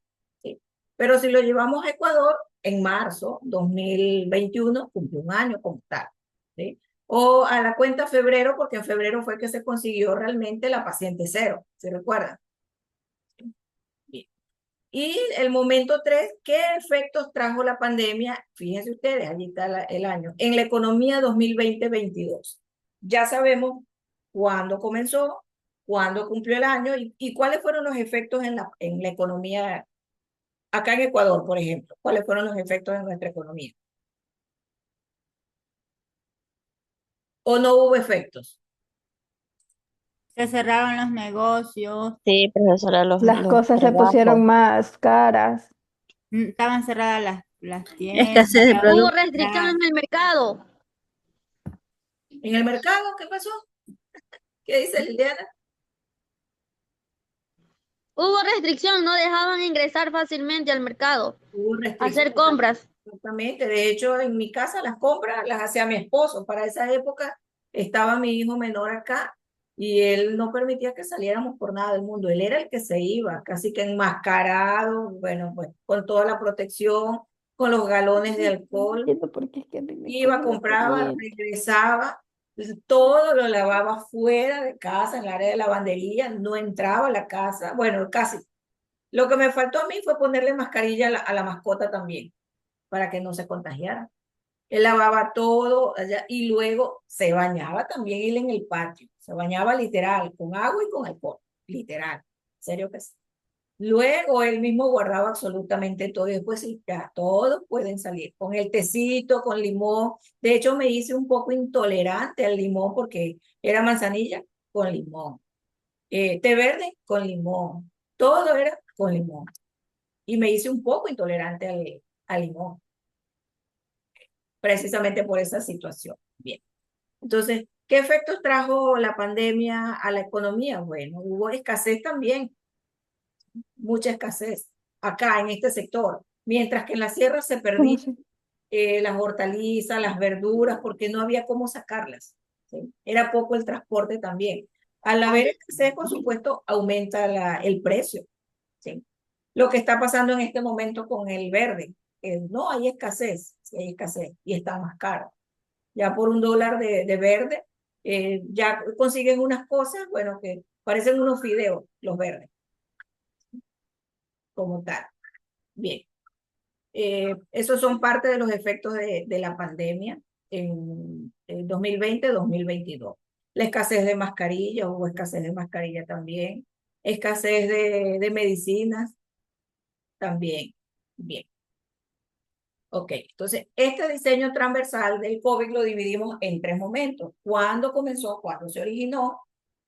¿Sí? Pero si lo llevamos a Ecuador, en marzo 2021, cumplió un año como tal. ¿Sí? O a la cuenta febrero, porque en febrero fue que se consiguió realmente la paciente cero, ¿se recuerdan? Bien. Y el momento 3, ¿qué efectos trajo la pandemia? Fíjense ustedes, allí está el año, en la economía 2020-22. Ya sabemos cuándo comenzó, cuándo cumplió el año y cuáles fueron los efectos en la economía acá en Ecuador, por ejemplo. ¿Cuáles fueron los efectos en nuestra economía? ¿O no hubo efectos? Se cerraron los negocios. Sí, profesora, Las cosas se pusieron más caras. Estaban cerradas las tiendas. Escasez de Hubo productos. restricciones en el mercado. ¿En el mercado qué pasó? ¿Qué dice Liliana? Hubo restricción, no dejaban ingresar fácilmente al mercado. Hubo Hacer restricciones. compras. Exactamente. De hecho, en mi casa las compras las hacía mi esposo. Para esa época estaba mi hijo menor acá y él no permitía que saliéramos por nada del mundo. Él era el que se iba, casi que enmascarado, bueno, pues con toda la protección, con los galones de alcohol. Iba, compraba, regresaba. Entonces, todo lo lavaba fuera de casa, en el área de lavandería, no entraba a la casa. Bueno, casi. Lo que me faltó a mí fue ponerle mascarilla a la mascota también, para que no se contagiara. Él lavaba todo allá y luego se bañaba también él en el patio. Se bañaba literal, con agua y con alcohol. Literal. ¿En serio que sí? Luego él mismo guardaba absolutamente todo y después sí, ya todos pueden salir con el tecito, con limón. De hecho, me hice un poco intolerante al limón porque era manzanilla con limón. Té verde con limón. Todo era con limón. Y me hice un poco intolerante al limón, precisamente por esa situación. Bien. Entonces, ¿qué efectos trajo la pandemia a la economía? Bueno, hubo escasez también, mucha escasez acá en este sector, mientras que en la sierra se perdían las hortalizas, las verduras, porque no había cómo sacarlas. ¿Sí? Era poco el transporte también. Al haber escasez, por supuesto, aumenta el precio, ¿sí? Lo que está pasando en este momento con el verde, no hay escasez, sí hay escasez y está más caro. Ya por $1 de verde, ya consiguen unas cosas, bueno, que parecen unos fideos, los verdes, como tal. Bien. Esos son parte de los efectos de la pandemia en 2020-2022. La escasez de mascarillas, hubo escasez de mascarilla también, escasez de medicinas también. Bien, ok. Entonces, este diseño transversal del COVID lo dividimos en 3 momentos. ¿Cuándo comenzó? ¿Cuándo se originó?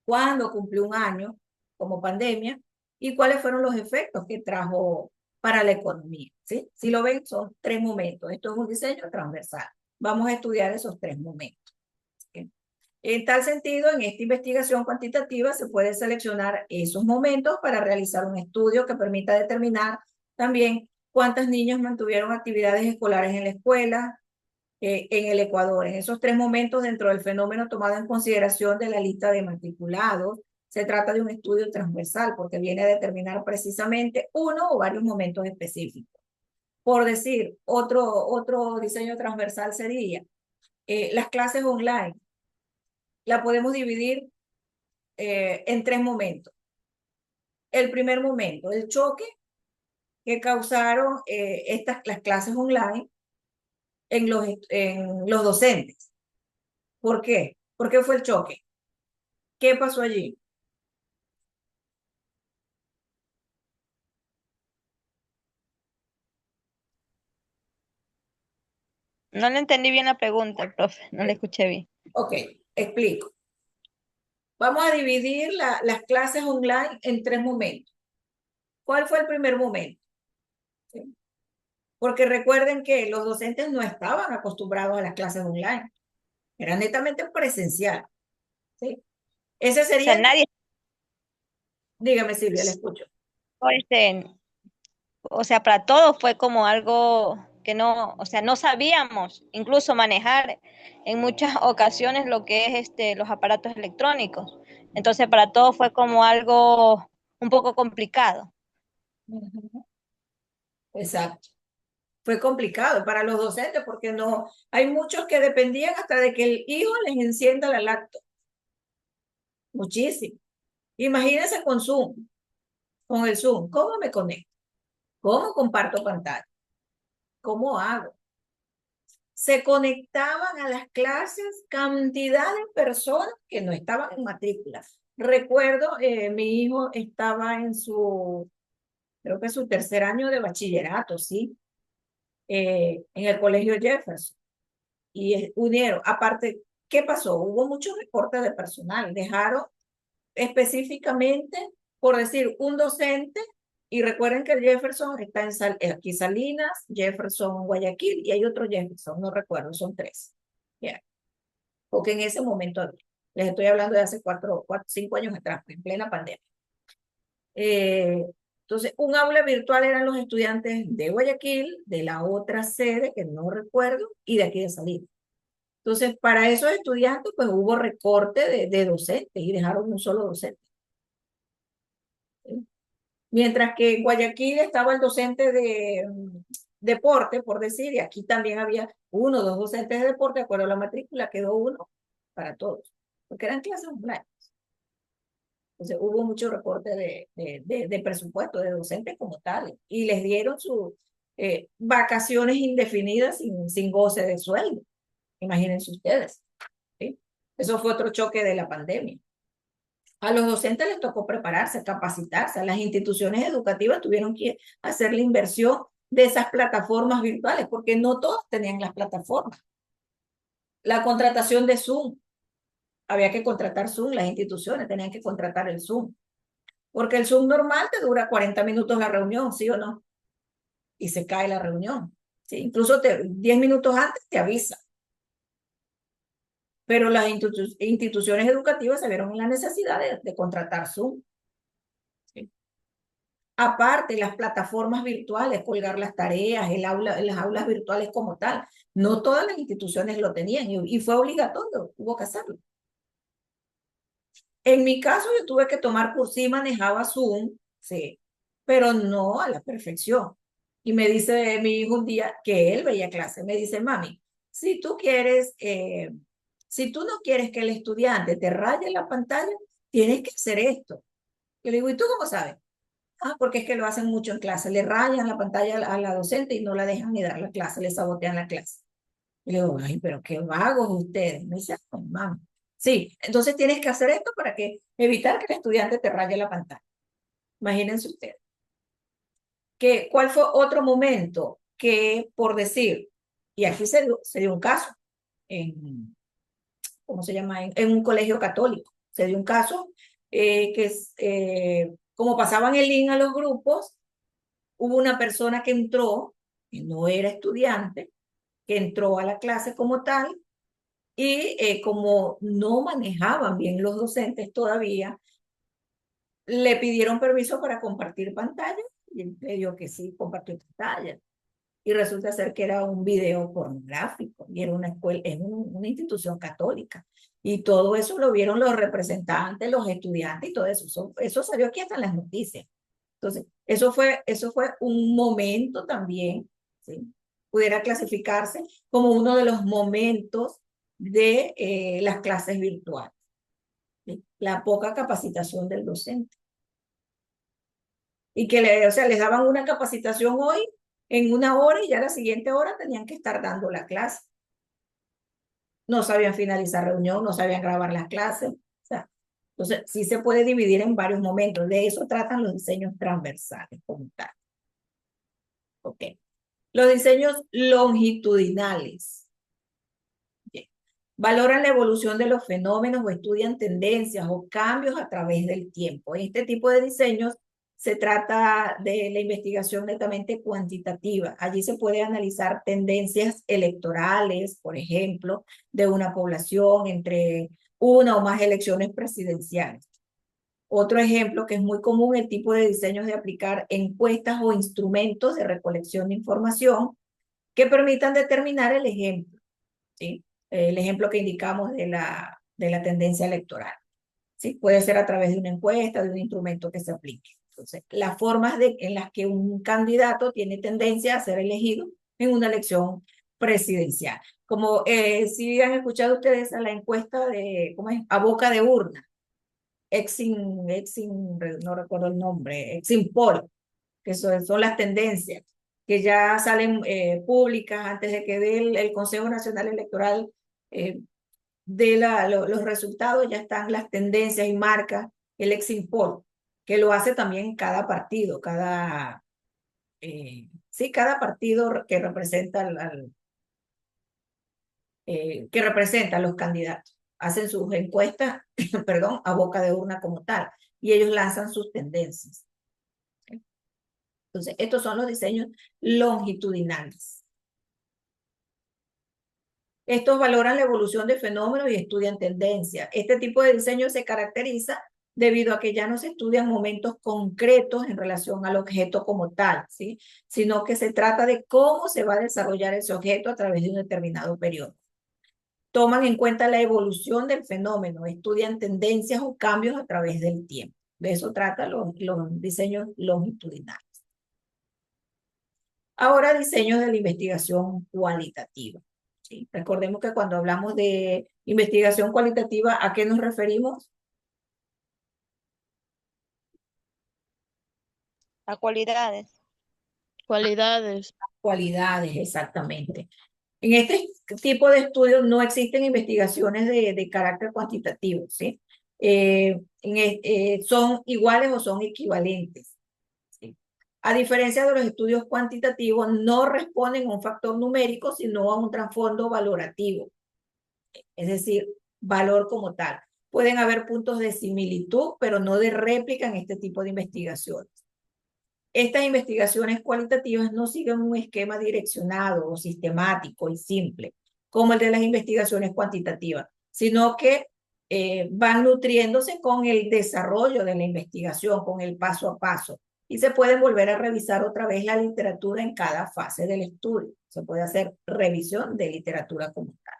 ¿Cuándo cumplió un año como pandemia? ¿Y cuáles fueron los efectos que trajo para la economía? ¿Sí? Si lo ven, son 3 momentos. Esto es un diseño transversal. Vamos a estudiar esos 3 momentos. ¿Sí? En tal sentido, en esta investigación cuantitativa se puede seleccionar esos momentos para realizar un estudio que permita determinar también cuántos niños mantuvieron actividades escolares en la escuela, en el Ecuador. En esos 3 momentos, dentro del fenómeno tomado en consideración de la lista de matriculados, se trata de un estudio transversal porque viene a determinar precisamente uno o varios momentos específicos. Por decir, otro diseño transversal sería las clases online. La podemos dividir en 3 momentos. El primer momento, el choque que causaron las clases online en los docentes. ¿Por qué? ¿Por qué fue el choque? ¿Qué pasó allí? No le entendí bien la pregunta, profe, no le escuché bien. Ok, explico. Vamos a dividir las clases online en 3 momentos. ¿Cuál fue el primer momento? ¿Sí? Porque recuerden que los docentes no estaban acostumbrados a las clases online. Era netamente presencial. ¿Sí? Ese sería... O sea, nadie... Dígame, Silvia, le escucho. O sea, para todos fue como algo que no, o sea, no sabíamos incluso manejar en muchas ocasiones lo que es los aparatos electrónicos. Entonces, para todos fue como algo un poco complicado. Exacto. Fue complicado para los docentes porque no, hay muchos que dependían hasta de que el hijo les encienda la laptop. Muchísimo. Imagínense con Zoom, con el Zoom. ¿Cómo me conecto? ¿Cómo comparto pantalla? ¿Cómo hago? Se conectaban a las clases cantidad de personas que no estaban en matrícula. Recuerdo, mi hijo estaba en creo que su 3er año de bachillerato, ¿sí? En el colegio Jefferson. Y unieron, aparte, ¿qué pasó? Hubo muchos recortes de personal. Dejaron específicamente, por decir, un docente, y recuerden que el Jefferson está aquí Salinas, Jefferson, Guayaquil, y hay otro Jefferson, no recuerdo, son 3. Yeah. Porque en ese momento, les estoy hablando de hace 5 años atrás, en plena pandemia. Entonces, un aula virtual eran los estudiantes de Guayaquil, de la otra sede, que no recuerdo, y de aquí de Salinas. Entonces, para esos estudiantes, pues hubo recorte de docentes y dejaron un solo docente. ¿Sí? Mientras que en Guayaquil estaba el docente de deporte, por decir, y aquí también había 1 o 2 docentes de deporte, de acuerdo a la matrícula, quedó 1 para todos, porque eran clases online. Entonces hubo mucho recorte de presupuesto de docentes como tal, y les dieron sus vacaciones indefinidas sin goce de sueldo. Imagínense ustedes. ¿Sí? Eso fue otro choque de la pandemia. A los docentes les tocó prepararse, capacitarse. Las instituciones educativas tuvieron que hacer la inversión de esas plataformas virtuales, porque no todos tenían las plataformas. La contratación de Zoom. Había que contratar Zoom, las instituciones tenían que contratar el Zoom. Porque el Zoom normal te dura 40 minutos la reunión, ¿sí o no? Y se cae la reunión. ¿Sí? Incluso 10 minutos antes te avisa. Pero las instituciones educativas se vieron en la necesidad de contratar Zoom. ¿Sí? Aparte, las plataformas virtuales, colgar las tareas, las aulas virtuales como tal. No todas las instituciones lo tenían y fue obligatorio, hubo que hacerlo. En mi caso, yo tuve que tomar curso, sí manejaba Zoom, sí, pero no a la perfección. Y me dice mi hijo un día que él veía clase, me dice, mami, si tú quieres, si tú no quieres que el estudiante te raye la pantalla, tienes que hacer esto. Yo le digo, ¿y tú cómo sabes? Ah, porque es que lo hacen mucho en clase, le rayan la pantalla a la docente y no la dejan ni dar la clase, le sabotean la clase. Y le digo, ay, pero qué vagos ustedes. Me dice, "Ay, mamá. Sí, entonces tienes que hacer esto para que evitar que el estudiante te raye la pantalla. Imagínense ustedes. ¿Cuál fue otro momento que, por decir, y aquí se dio un caso, en, ¿cómo se llama? En un colegio católico. Se dio un caso como pasaban el link a los grupos, hubo una persona que entró, que no era estudiante, que entró a la clase como tal, y como no manejaban bien los docentes todavía, le pidieron permiso para compartir pantalla, y él le dio que sí, compartió pantalla. Y resulta ser que era un video pornográfico, y era una escuela, es una institución católica. Y todo eso lo vieron los representantes, los estudiantes y todo eso. Eso salió aquí hasta en las noticias. Entonces, eso fue un momento también, ¿sí? Pudiera clasificarse como uno de los momentos de las clases virtuales, ¿sí? La poca capacitación del docente. Y o sea, les daban una capacitación hoy en una hora y ya la siguiente hora tenían que estar dando la clase. No sabían finalizar reunión, no sabían grabar las clases. O sea, entonces, sí se puede dividir en varios momentos. De eso tratan los diseños transversales como tal. Ok. Los diseños longitudinales. Bien. Valoran la evolución de los fenómenos o estudian tendencias o cambios a través del tiempo. En este tipo de diseños se trata de la investigación netamente cuantitativa. Allí se puede analizar tendencias electorales, por ejemplo, de una población entre una o más elecciones presidenciales. Otro ejemplo que es muy común, el tipo de diseños de aplicar encuestas o instrumentos de recolección de información que permitan determinar el ejemplo, ¿sí? El ejemplo que indicamos de la tendencia electoral, ¿sí? Puede ser a través de una encuesta, de un instrumento que se aplique. Entonces, las formas en las que un candidato tiene tendencia a ser elegido en una elección presidencial. Como si han escuchado ustedes a la encuesta de, ¿cómo es? A boca de urna, no recuerdo el nombre, Exit Poll, que son las tendencias que ya salen públicas antes de que dé el Consejo Nacional Electoral los resultados, ya están las tendencias y marca el Exit Poll, que lo hace también cada partido, cada partido que representa que representa a los candidatos. Hacen sus encuestas, perdón, a boca de urna como tal, y ellos lanzan sus tendencias. Entonces, estos son los diseños longitudinales. Estos valoran la evolución de fenómenos y estudian tendencias. Este tipo de diseño se caracteriza debido a que ya no se estudian momentos concretos en relación al objeto como tal, ¿sí? Sino que se trata de cómo se va a desarrollar ese objeto a través de un determinado periodo. Toman en cuenta la evolución del fenómeno, estudian tendencias o cambios a través del tiempo. De eso trata los diseños longitudinales. Ahora, diseños de la investigación cualitativa. ¿Sí? Recordemos que cuando hablamos de investigación cualitativa, ¿a qué nos referimos? A cualidades. Cualidades. Cualidades, exactamente. En este tipo de estudios no existen investigaciones de carácter cuantitativo, ¿sí? Son iguales o son equivalentes. ¿Sí? A diferencia de los estudios cuantitativos, no responden a un factor numérico, sino a un trasfondo valorativo, es decir, valor como tal. Pueden haber puntos de similitud, pero no de réplica en este tipo de investigaciones. Estas investigaciones cualitativas no siguen un esquema direccionado o sistemático y simple, como el de las investigaciones cuantitativas, sino que van nutriéndose con el desarrollo de la investigación, con el paso a paso, y se puede volver a revisar otra vez la literatura en cada fase del estudio. Se puede hacer revisión de literatura como tal.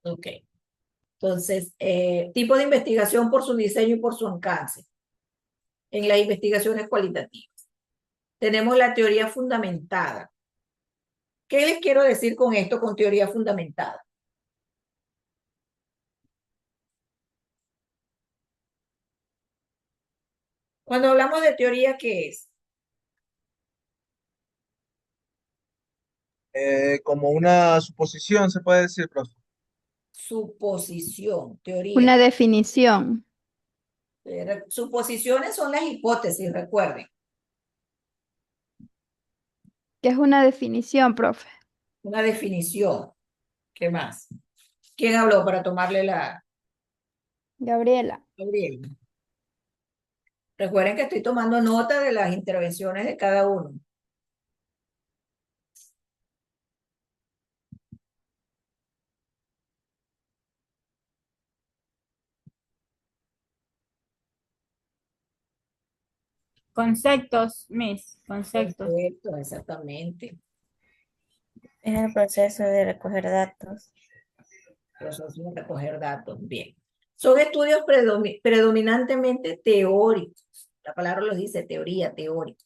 Ok. Entonces, tipo de investigación por su diseño y por su alcance en las investigaciones cualitativas. Tenemos la teoría fundamentada. ¿Qué les quiero decir con esto, con teoría fundamentada? Cuando hablamos de teoría, ¿qué es? Como una suposición, se puede decir, profe. Suposición, teoría. Una definición. Suposiciones son las hipótesis, recuerden. ¿Qué es una definición, profe? Una definición. ¿Qué más? ¿Quién habló para tomarle la... Gabriela. Gabriela. Recuerden que estoy tomando nota de las intervenciones de cada uno. Conceptos, Miss, conceptos. Perfecto, exactamente. Es el proceso de recoger datos. Proceso de recoger datos, bien. Son estudios predominantemente teóricos. La palabra lo dice, teoría, teórica.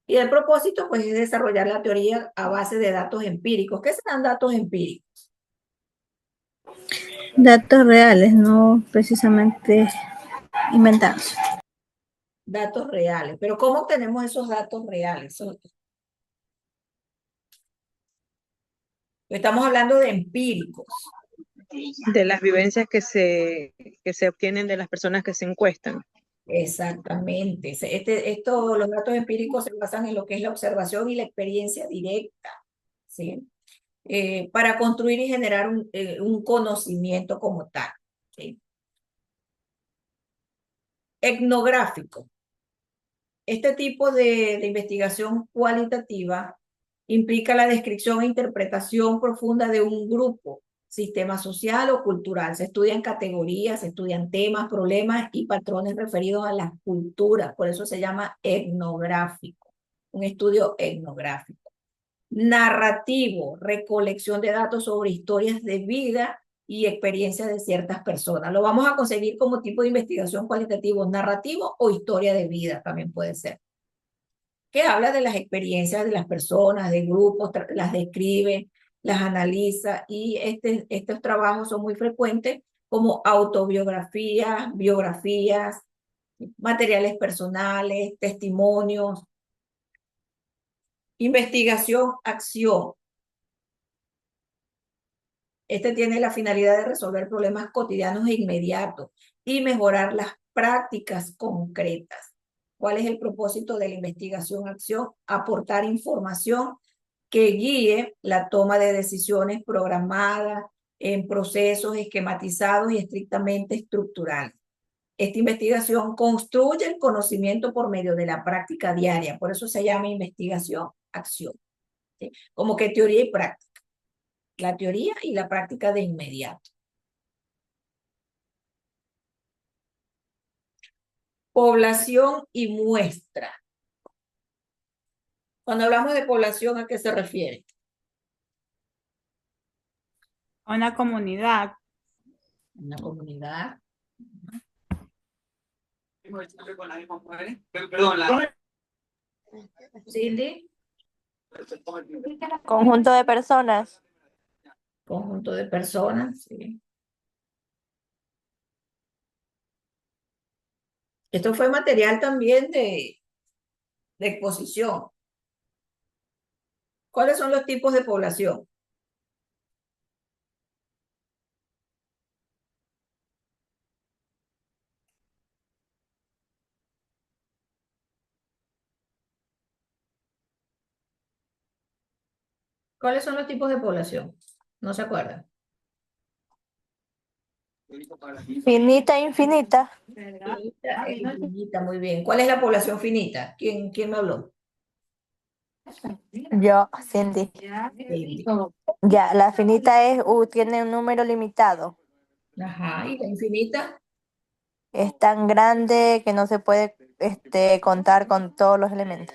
Y el propósito, pues, es desarrollar la teoría a base de datos empíricos. ¿Qué serán datos empíricos? Datos reales, no precisamente inventados. Datos reales. Pero ¿cómo obtenemos esos datos reales? Estamos hablando de empíricos. De las vivencias que se obtienen de las personas que se encuestan. Exactamente. Los datos empíricos se basan en lo que es la observación y la experiencia directa, ¿sí? Para construir y generar un conocimiento como tal, ¿sí? Etnográfico. Este tipo de investigación cualitativa implica la descripción e interpretación profunda de un grupo, sistema social o cultural. Se estudian categorías, se estudian temas, problemas y patrones referidos a las culturas. Por eso se llama etnográfico, un estudio etnográfico. Narrativo, recolección de datos sobre historias de vida y experiencias de ciertas personas. Lo vamos a conseguir como tipo de investigación cualitativo, narrativo o historia de vida también puede ser, que habla de las experiencias de las personas, de grupos, las describe, las analiza, y estos trabajos son muy frecuentes como autobiografías, biografías, materiales personales, testimonios. Investigación, acción. Este tiene la finalidad de resolver problemas cotidianos e inmediatos y mejorar las prácticas concretas. ¿Cuál es el propósito de la investigación-acción? Aportar información que guíe la toma de decisiones programadas en procesos esquematizados y estrictamente estructurales. Esta investigación construye el conocimiento por medio de la práctica diaria, por eso se llama investigación-acción, ¿sí? Como que teoría y práctica. La teoría y la práctica de inmediato. Población y muestra. Cuando hablamos de población, ¿a qué se refiere? A una comunidad. Una comunidad. Cindy. Conjunto de personas. Conjunto de personas, sí. Esto fue material también de exposición. ¿Cuáles son los tipos de población? ¿Cuáles son los tipos de población? ¿No se acuerdan? Finita, infinita. Finita, infinita, muy bien. ¿Cuál es la población finita? ¿Quién me habló? Yo, Cindy. Cindy. Ya, la finita tiene un número limitado. Ajá, ¿y la infinita? Es tan grande que no se puede contar con todos los elementos.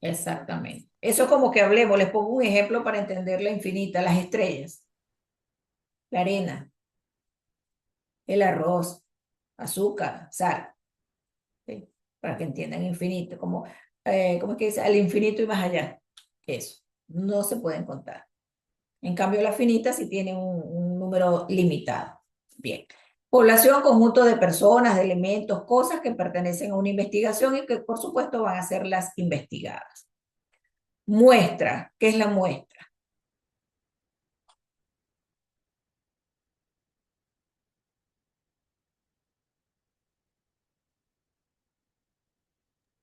Exactamente. Eso como que hablemos, les pongo un ejemplo para entender la infinita, las estrellas, la arena. el arroz, azúcar, sal, ¿sí? Para que entiendan infinito, ¿cómo es que dice? Al infinito y más allá. Eso, no se pueden contar. En cambio, las finitas sí tienen un número limitado. Bien. Población, conjunto de personas, de elementos, cosas que pertenecen a una investigación y que, por supuesto, van a ser las investigadas. Muestra, ¿qué es la muestra?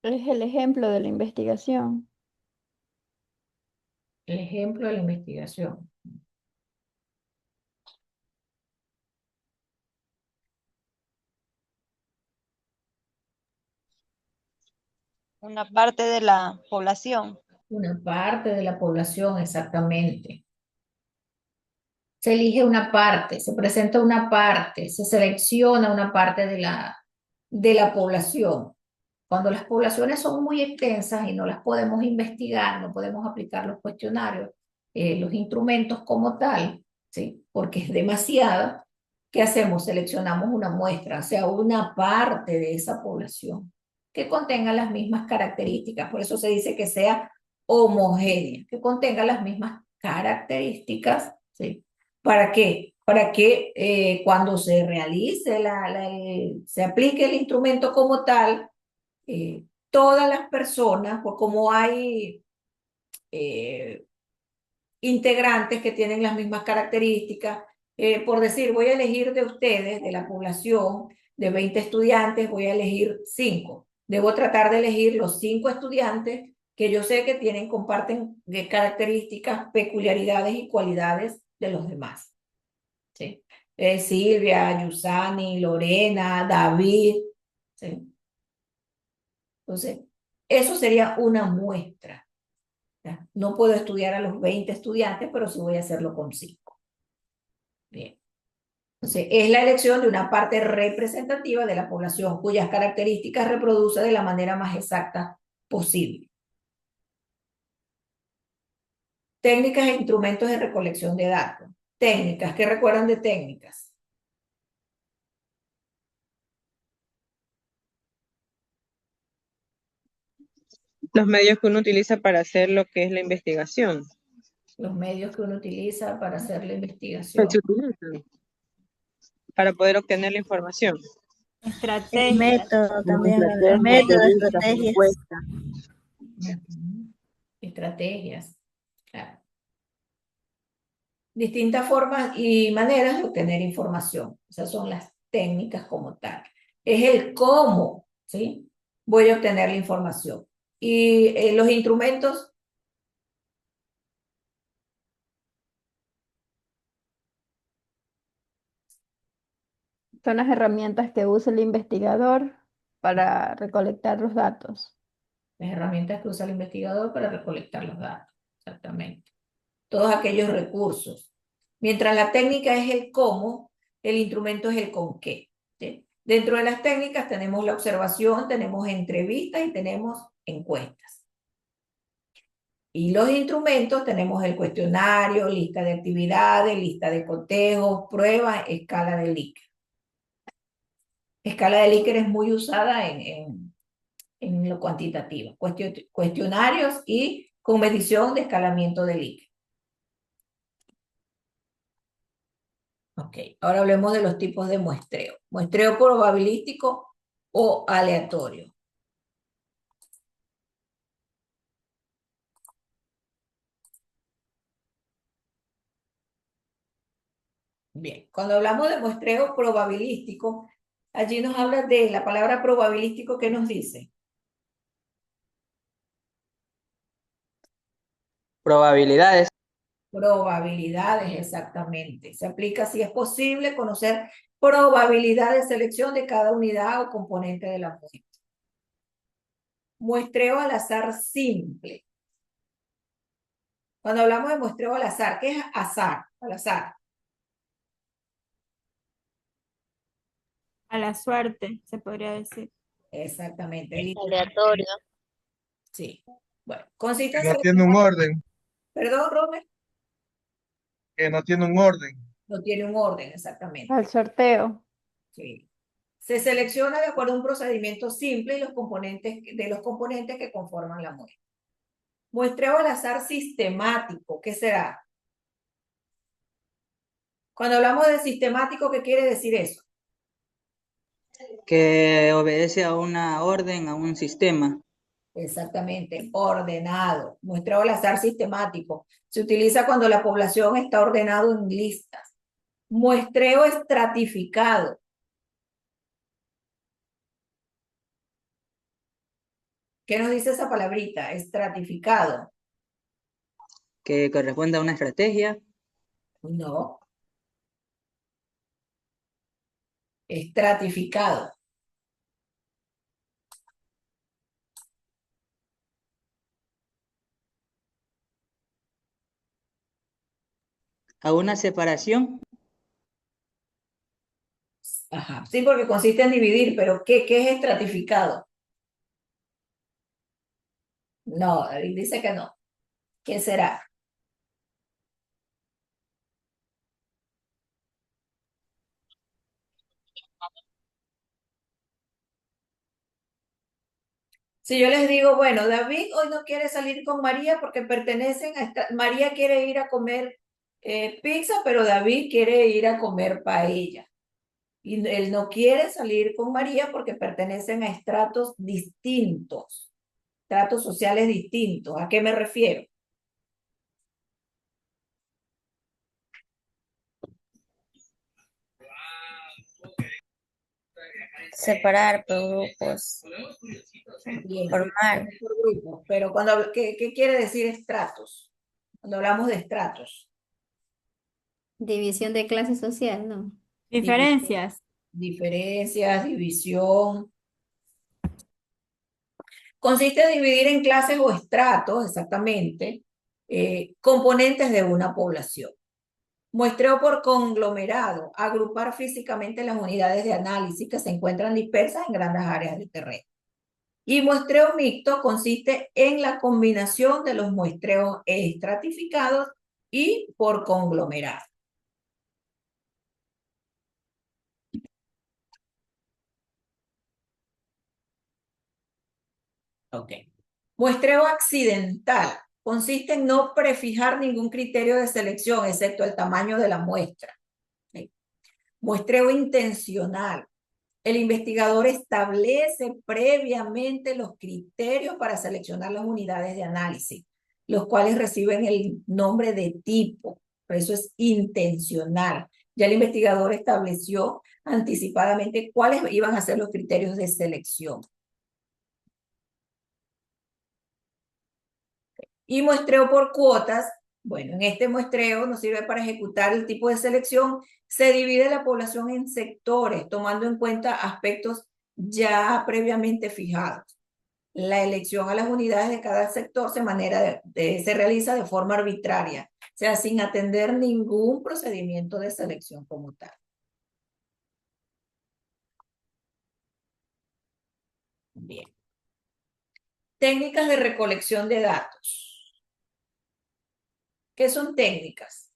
Es el ejemplo de la investigación. El ejemplo de la investigación. Una parte de la población. Una parte de la población, exactamente. Se elige una parte, se presenta una parte, se selecciona una parte de la población. Cuando las poblaciones son muy extensas y no las podemos investigar, no podemos aplicar los cuestionarios, los instrumentos como tal, ¿sí? Porque es demasiada, ¿qué hacemos? Seleccionamos una muestra, o sea, una parte de esa población que contenga las mismas características. Por eso se dice que sea homogénea, que contenga las mismas características, ¿sí? ¿Para qué? Para que cuando se realice, se aplique el instrumento como tal, todas las personas, por como hay eh, integrantes que tienen las mismas características, por decir, voy a elegir de ustedes, de la población de 20 estudiantes, voy a elegir 5. Debo tratar de elegir los 5 estudiantes que yo sé que comparten características, peculiaridades y cualidades de los demás. ¿Sí? Silvia, Yusani, Lorena, David. ¿Sí? Entonces, eso sería una muestra. ¿Ya? No puedo estudiar a los 20 estudiantes, pero sí voy a hacerlo con 5. Bien. Entonces, es la elección de una parte representativa de la población cuyas características reproduce de la manera más exacta posible. Técnicas e instrumentos de recolección de datos. Técnicas, ¿qué recuerdan de técnicas? Los medios que uno utiliza para hacer lo que es la investigación. Los medios que uno utiliza para hacer la Que investigación. se utilizan para poder obtener la información. El Estrategia. método también, los Estrategias, métodos, entrevistas, estrategias. encuestas. Ujú. Estrategias. Claro. Distintas formas y maneras de obtener información. Esas son las técnicas como tal. Es el cómo, ¿sí? Voy a obtener la información. Y los instrumentos, Son las herramientas que usa el investigador para recolectar los datos. las herramientas que usa el investigador para recolectar los datos. Exactamente. Todos aquellos recursos. Mientras la técnica es el cómo, el instrumento es el con qué. ¿Sí? Dentro de las técnicas tenemos la observación, tenemos entrevistas y tenemos encuestas. Y los instrumentos tenemos el cuestionario, lista de actividades, lista de cotejos, pruebas, escala de Likert. Escala de Likert es muy usada en lo cuantitativo. Cuestionarios y con medición de escalamiento de Likert. Ok, ahora hablemos de los tipos de muestreo. Muestreo probabilístico o aleatorio. Bien, cuando hablamos de muestreo probabilístico, allí nos habla de la palabra probabilístico, ¿qué nos dice? Probabilidades. Probabilidades, exactamente. Se aplica si es posible conocer probabilidad de selección de cada unidad o componente de la muestra. Muestreo al azar simple. Cuando hablamos de muestreo al azar, ¿qué es azar? Al azar. A la suerte, se podría decir. Exactamente. Aleatorio. Sí. Bueno, consiste Que en no tiene un seleccionar. orden, Perdón, Robert. que no tiene un orden. No tiene un orden, exactamente. Al sorteo. Sí. Se selecciona de acuerdo a un procedimiento simple y los componentes que conforman la muestra. Muestreo al azar sistemático, ¿qué será? Cuando hablamos de sistemático, ¿qué quiere decir eso? Que obedece a una orden, a un sistema. Exactamente, ordenado. Muestreo al azar sistemático. Se utiliza cuando la población está ordenado en listas. Muestreo estratificado. ¿Qué nos dice esa palabrita? Estratificado. Que corresponde a una estrategia. No. Estratificado. A una separación. Ajá. Sí, porque consiste en dividir, pero ¿qué es estratificado? No, David dice que no. ¿Qué será? Si yo les digo, bueno, David hoy no quiere salir con María porque pertenecen a María quiere ir a comer pizza, pero David quiere ir a comer paella. Y él no quiere salir con María porque pertenecen a estratos distintos, estratos sociales distintos. ¿A qué me refiero? Separar por grupos, Bien, formar, por grupos. Pero ¿qué quiere decir estratos? Cuando hablamos de estratos. división de clase social, ¿no? Diferencias. Diferencias, división. Consiste en dividir en clases o estratos, exactamente, componentes de una población. Muestreo por conglomerado, agrupar físicamente las unidades de análisis que se encuentran dispersas en grandes áreas de terreno. Y muestreo mixto consiste en la combinación de los muestreos estratificados y por conglomerado. Ok. Muestreo accidental consiste en no prefijar ningún criterio de selección, excepto el tamaño de la muestra. ¿Sí? Muestreo intencional. El investigador establece previamente los criterios para seleccionar las unidades de análisis, los cuales reciben el nombre de tipo. Por eso es intencional. Ya el investigador estableció anticipadamente cuáles iban a ser los criterios de selección. Y muestreo por cuotas. Bueno, en este muestreo nos sirve para ejecutar el tipo de selección. Se divide la población en sectores, tomando en cuenta aspectos ya previamente fijados. La elección a las unidades de cada sector se realiza de forma arbitraria, o sea, sin atender ningún procedimiento de selección como tal. Bien. Técnicas de recolección de datos. ¿Qué son técnicas?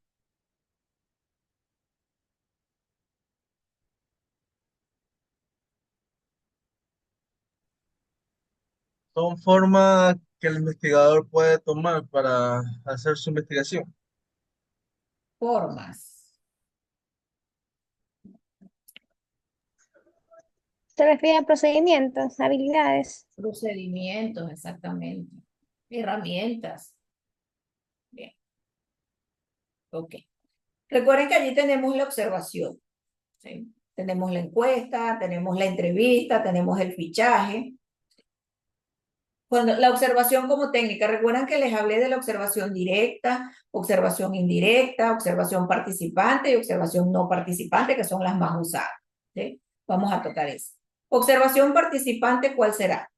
Son formas que el investigador puede tomar para hacer su investigación. Formas. Se refiere a procedimientos, habilidades. Procedimientos, exactamente. Herramientas. Bien. Ok. Recuerden que allí tenemos la observación. ¿Sí? Tenemos la encuesta, tenemos la entrevista, tenemos el fichaje. Cuando la observación como técnica, recuerdan que les hablé de la observación directa, observación indirecta, observación participante y observación no participante, que son las más usadas. ¿Sí? Vamos a tocar eso. Observación participante, ¿cuál será?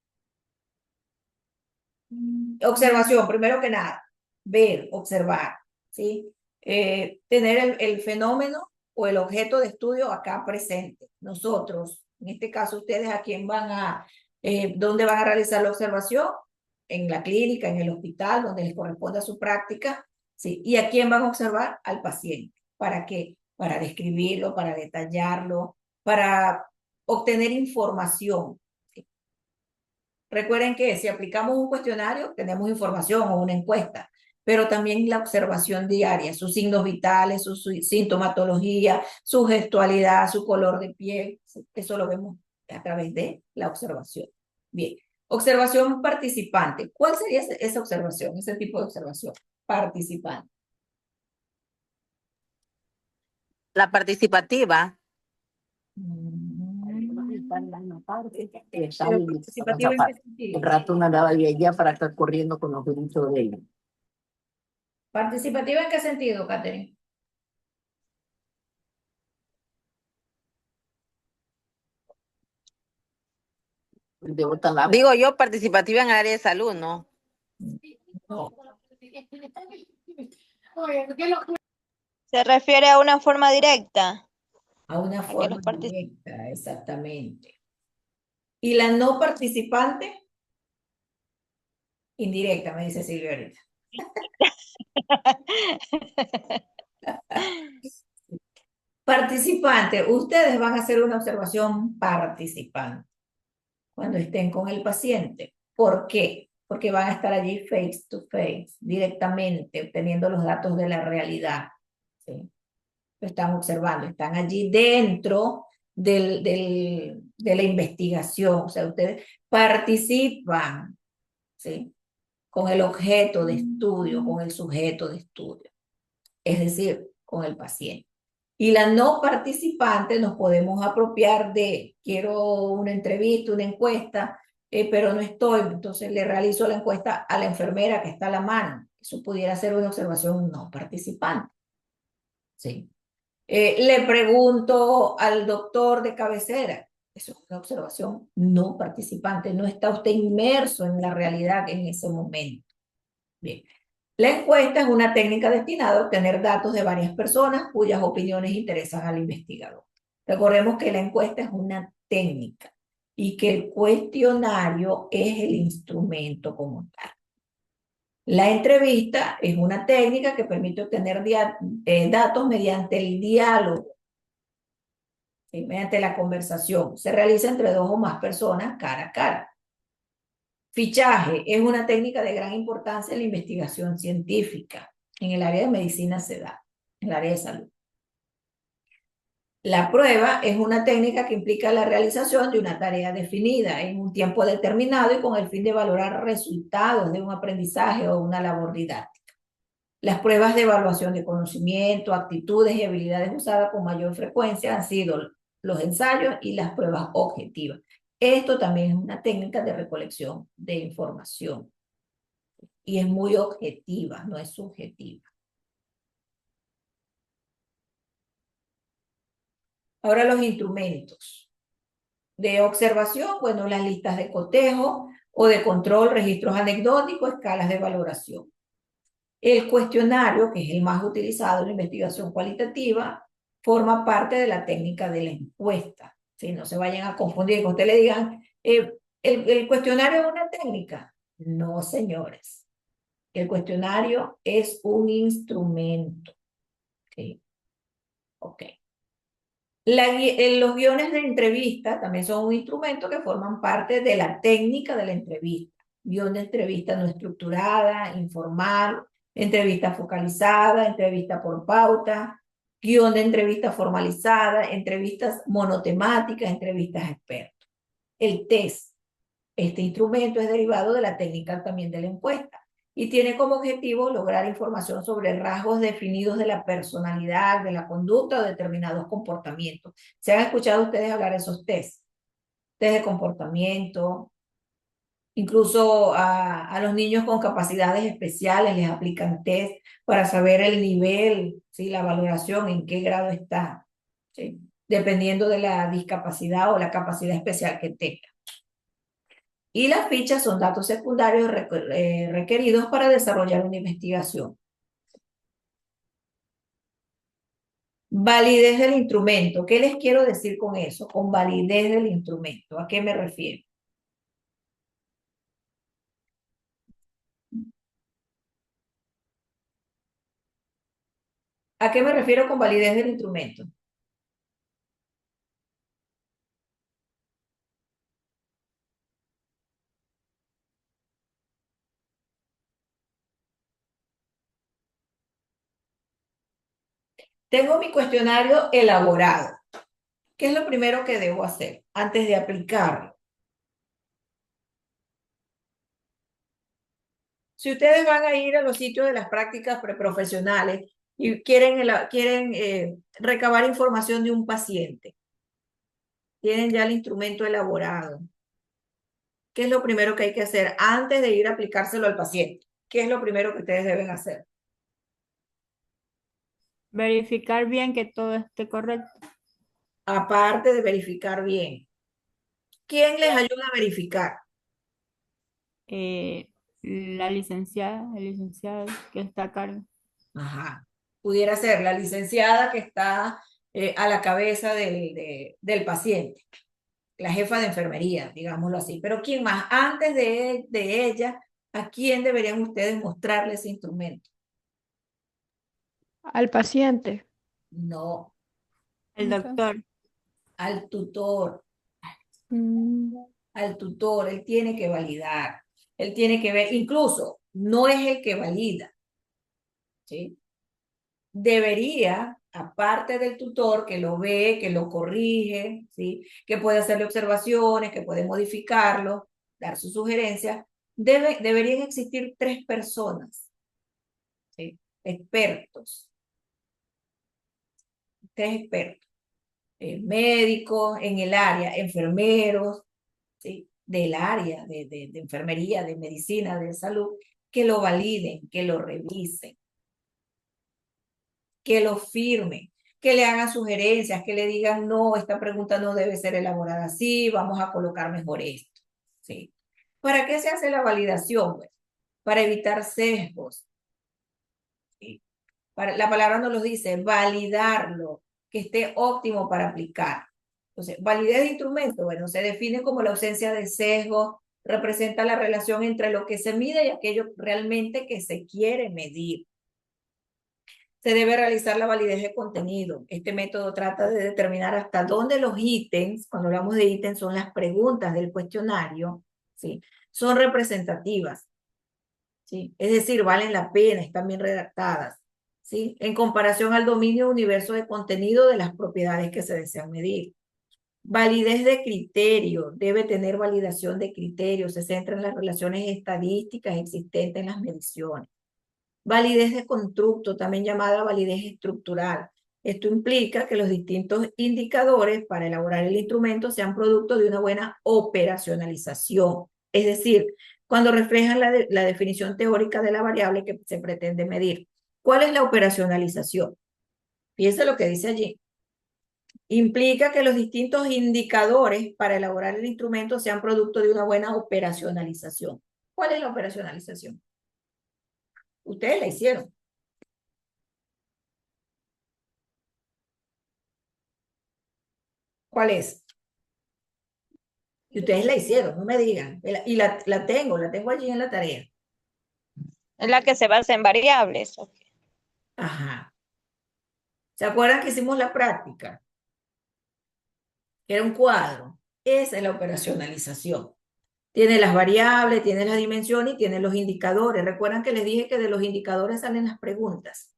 Observación, primero que nada, ver, observar, ¿sí? Tener el fenómeno o el objeto de estudio acá presente. Nosotros, en este caso ustedes, ¿a quién dónde van a realizar la observación? En la clínica, en el hospital, donde les corresponde a su práctica, ¿sí? ¿Y a quién van a observar? Al paciente. ¿Para qué? Para describirlo, para detallarlo, para obtener información. Recuerden que si aplicamos un cuestionario, tenemos información o una encuesta, pero también la observación diaria, sus signos vitales, su sintomatología, su gestualidad, su color de piel, eso lo vemos a través de la observación. Bien, observación participante. ¿Cuál sería esa observación, ese tipo de observación? Participante. La participativa. Pero participativa en qué sentido? El ratón andaba de allá para estar corriendo con los gritos de ella. ¿Participativa en qué sentido, Catherine? Digo yo, participativa en el área de salud, ¿no? No. ¿Se refiere a una forma directa? A una A que forma los partic- directa, exactamente. ¿Y la no participante? Indirecta, me dice Silvia ahorita. Participante, ustedes van a hacer una observación participante cuando estén con el paciente. ¿Por qué? Porque van a estar allí face to face, directamente, obteniendo los datos de la realidad. ¿Sí? Lo están observando, están allí dentro de la investigación. O sea, ustedes participan, ¿sí? Con el objeto de estudio, con el sujeto de estudio, es decir, con el paciente. Y la no participante nos podemos apropiar de, quiero una entrevista, una encuesta, pero no estoy, entonces le realizo la encuesta a la enfermera que está a la mano. Eso pudiera ser una observación no participante. ¿Sí? Le pregunto al doctor de cabecera. Eso es una observación no participante. No está usted inmerso en la realidad en ese momento. Bien. La encuesta es una técnica destinada a obtener datos de varias personas cuyas opiniones interesan al investigador. Recordemos que la encuesta es una técnica y que el cuestionario es el instrumento como tal. La entrevista es una técnica que permite obtener datos mediante el diálogo, ¿sí? Mediante la conversación. Se realiza entre dos o más personas cara a cara. Fichaje es una técnica de gran importancia en la investigación científica. En el área de medicina se da, en el área de salud. La prueba es una técnica que implica la realización de una tarea definida en un tiempo determinado y con el fin de valorar resultados de un aprendizaje o una labor didáctica. Las pruebas de evaluación de conocimiento, actitudes y habilidades usadas con mayor frecuencia han sido los ensayos y las pruebas objetivas. Esto también es una técnica de recolección de información y es muy objetiva, no es subjetiva. Ahora los instrumentos de observación, bueno, las listas de cotejo o de control, registros anecdóticos, escalas de valoración. El cuestionario, que es el más utilizado en la investigación cualitativa, forma parte de la técnica de la encuesta. ¿Sí? No se vayan a confundir, que usted le digan, ¿el cuestionario es una técnica? No, señores. El cuestionario es un instrumento. ¿Sí? Ok. Los guiones de entrevista también son un instrumento que forman parte de la técnica de la entrevista. Guión de entrevista no estructurada, informal, entrevista focalizada, entrevista por pauta, guión de entrevista formalizada, entrevistas monotemáticas, entrevistas expertos. El test, este instrumento es derivado de la técnica también de la encuesta y tiene como objetivo lograr información sobre rasgos definidos de la personalidad, de la conducta o determinados comportamientos. ¿Se han escuchado ustedes hablar de esos tests? Test de comportamiento, incluso a los niños con capacidades especiales les aplican test para saber el nivel, ¿sí? La valoración, en qué grado está, ¿sí? Dependiendo de la discapacidad o la capacidad especial que tenga. Y las fichas son datos secundarios requeridos para desarrollar una investigación. Validez del instrumento. ¿Qué les quiero decir con eso? Con validez del instrumento. ¿A qué me refiero? ¿A qué me refiero con validez del instrumento? Tengo mi cuestionario elaborado. ¿Qué es lo primero que debo hacer antes de aplicarlo? Si ustedes van a ir a los sitios de las prácticas preprofesionales y quieren recabar información de un paciente, tienen ya el instrumento elaborado. ¿Qué es lo primero que hay que hacer antes de ir a aplicárselo al paciente? ¿Qué es lo primero que ustedes deben hacer? Verificar bien que todo esté correcto. Aparte de verificar bien, ¿quién les ayuda a verificar? La licenciada, el licenciado que está a cargo. Ajá. Pudiera ser la licenciada que está a la cabeza del paciente, la jefa de enfermería, digámoslo así. Pero ¿quién más? Antes de ella, ¿a quién deberían ustedes mostrarle ese instrumento? Al paciente. No, El doctor. al tutor. Mm, Al tutor, él tiene que validar, él tiene que ver, incluso no es el que valida, ¿sí? Debería, aparte del tutor que lo ve, que lo corrige, ¿sí? Que puede hacerle observaciones, que puede modificarlo, dar sus sugerencias, deberían existir 3 personas, ¿sí? Expertos, 3 expertos, médicos en el área, enfermeros, ¿sí? Del área de enfermería, de medicina, de salud, que lo validen, que lo revisen, que lo firmen, que le hagan sugerencias, que le digan, no, esta pregunta no debe ser elaborada así, vamos a colocar mejor esto, ¿sí? ¿Para qué se hace la validación? Pues, para evitar sesgos, ¿sí? La palabra nos lo dice, validarlo, que esté óptimo para aplicar. Entonces, validez de instrumento, bueno, se define como la ausencia de sesgo, representa la relación entre lo que se mide y aquello realmente que se quiere medir. Se debe realizar la validez de contenido. Este método trata de determinar hasta dónde los ítems, cuando hablamos de ítems, son las preguntas del cuestionario, ¿sí? Son representativas, ¿sí? Es decir, valen la pena, están bien redactadas, ¿sí? En comparación al dominio universo de contenido de las propiedades que se desean medir. Validez de criterio, debe tener validación de criterio, se centra en las relaciones estadísticas existentes en las mediciones. Validez de constructo, también llamada validez estructural. Esto implica que los distintos indicadores para elaborar el instrumento sean producto de una buena operacionalización. Es decir, cuando reflejan la definición teórica de la variable que se pretende medir. ¿Cuál es la operacionalización? Fíjense lo que dice allí. Implica que los distintos indicadores para elaborar el instrumento sean producto de una buena operacionalización. ¿Cuál es la operacionalización? Ustedes la hicieron. ¿Cuál es? Y ustedes la hicieron, no me digan. Y la tengo allí en la tarea. Es la que se basa en variables. Ajá. ¿Se acuerdan que hicimos la práctica? Era un cuadro. Esa es la operacionalización. Tiene las variables, tiene las dimensiones y tiene los indicadores. Recuerdan que les dije que de los indicadores salen las preguntas.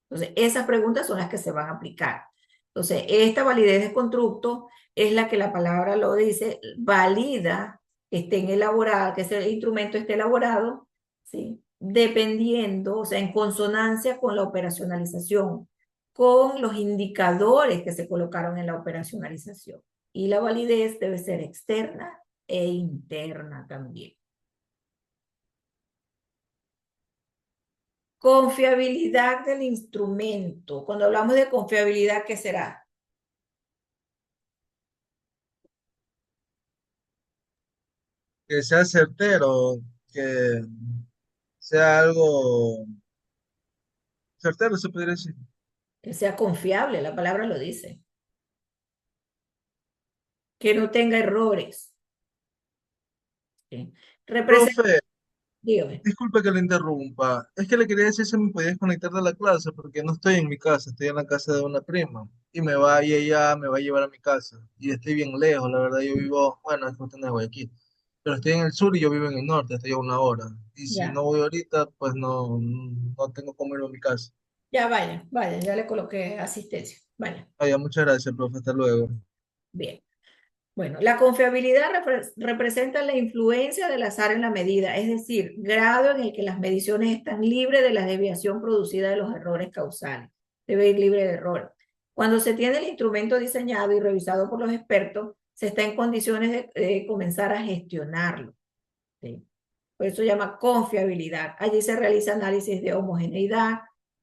Entonces, esas preguntas son las que se van a aplicar. Entonces, esta validez de constructo es la que la palabra lo dice, valida que estén elaboradas, que ese instrumento esté elaborado, ¿sí? Dependiendo, o sea, en consonancia con la operacionalización, con los indicadores que se colocaron en la operacionalización. Y la validez debe ser externa e interna también. Confiabilidad del instrumento. Cuando hablamos de confiabilidad, ¿qué será? Que sea certero, que sea algo certero, se podría decir. Que sea confiable, la palabra lo dice. Que no tenga errores. ¿Sí? Profe, Dígame. disculpe que le interrumpa. Es que le quería decir si me podías conectar a la clase porque no estoy en mi casa, estoy en la casa de una prima y ella me va a llevar a mi casa. Y estoy bien lejos, la verdad, yo vivo, bueno, es cuestión de Guayaquil, pero estoy en el sur y yo vivo en el norte, estoy a 1 hora. Y si Ya. no voy ahorita, pues no tengo cómo ir a mi casa. Ya vaya, vaya, ya le coloqué asistencia. Vaya, Oye, muchas gracias, profe. Hasta luego. bien. Bueno, la confiabilidad representa la influencia del azar en la medida, es decir, grado en el que las mediciones están libres de la desviación producida de los errores causales. Debe ir libre de error. Cuando se tiene el instrumento diseñado y revisado por los expertos, se está en condiciones de comenzar a gestionarlo. ¿Sí? Por eso se llama confiabilidad. Allí se realiza análisis de homogeneidad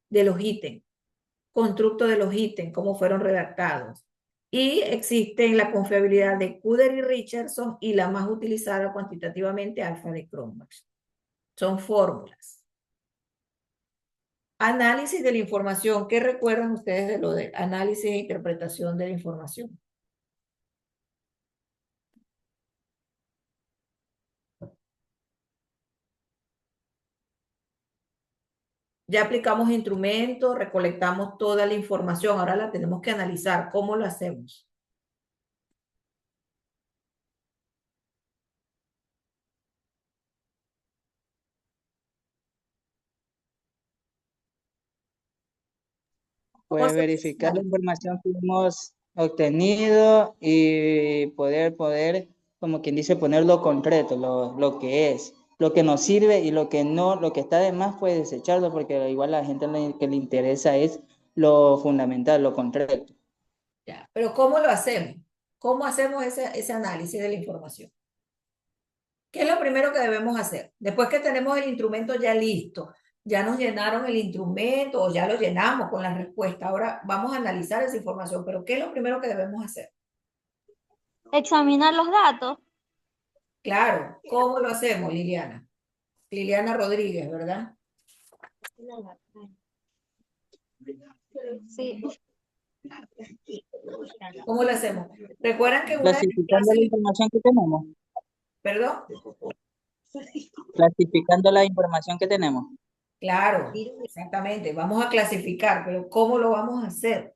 de los ítems, constructo de los ítems, cómo fueron redactados. Y existe la confiabilidad de Cuder y Richardson y la más utilizada cuantitativamente, alfa de Cronbach. Son fórmulas. Análisis de la información. ¿Qué recuerdan ustedes de lo de análisis e interpretación de la información? Ya aplicamos instrumentos, recolectamos toda la información, ahora la tenemos que analizar. ¿Cómo lo hacemos? Pues verificar la información que hemos obtenido y poder, como quien dice, ponerlo concreto, lo que es, lo que nos sirve y lo que no, lo que está de más, pues desecharlo, porque igual a la gente que le interesa es lo fundamental, lo concreto. Ya, pero ¿cómo lo hacemos? ¿Cómo hacemos ese análisis de la información? ¿Qué es lo primero que debemos hacer? Después que tenemos el instrumento ya listo, ya nos llenaron el instrumento o ya lo llenamos con la respuesta. Ahora vamos a analizar esa información, pero ¿qué es lo primero que debemos hacer? Examinar los datos. Claro, ¿cómo lo hacemos, Liliana? Liliana Rodríguez, ¿verdad? Sí. ¿Cómo lo hacemos? Recuerdan que una de las Clasificando la información que tenemos. ¿Perdón? Clasificando la información que tenemos. Claro, exactamente. Vamos a clasificar, pero ¿cómo lo vamos a hacer?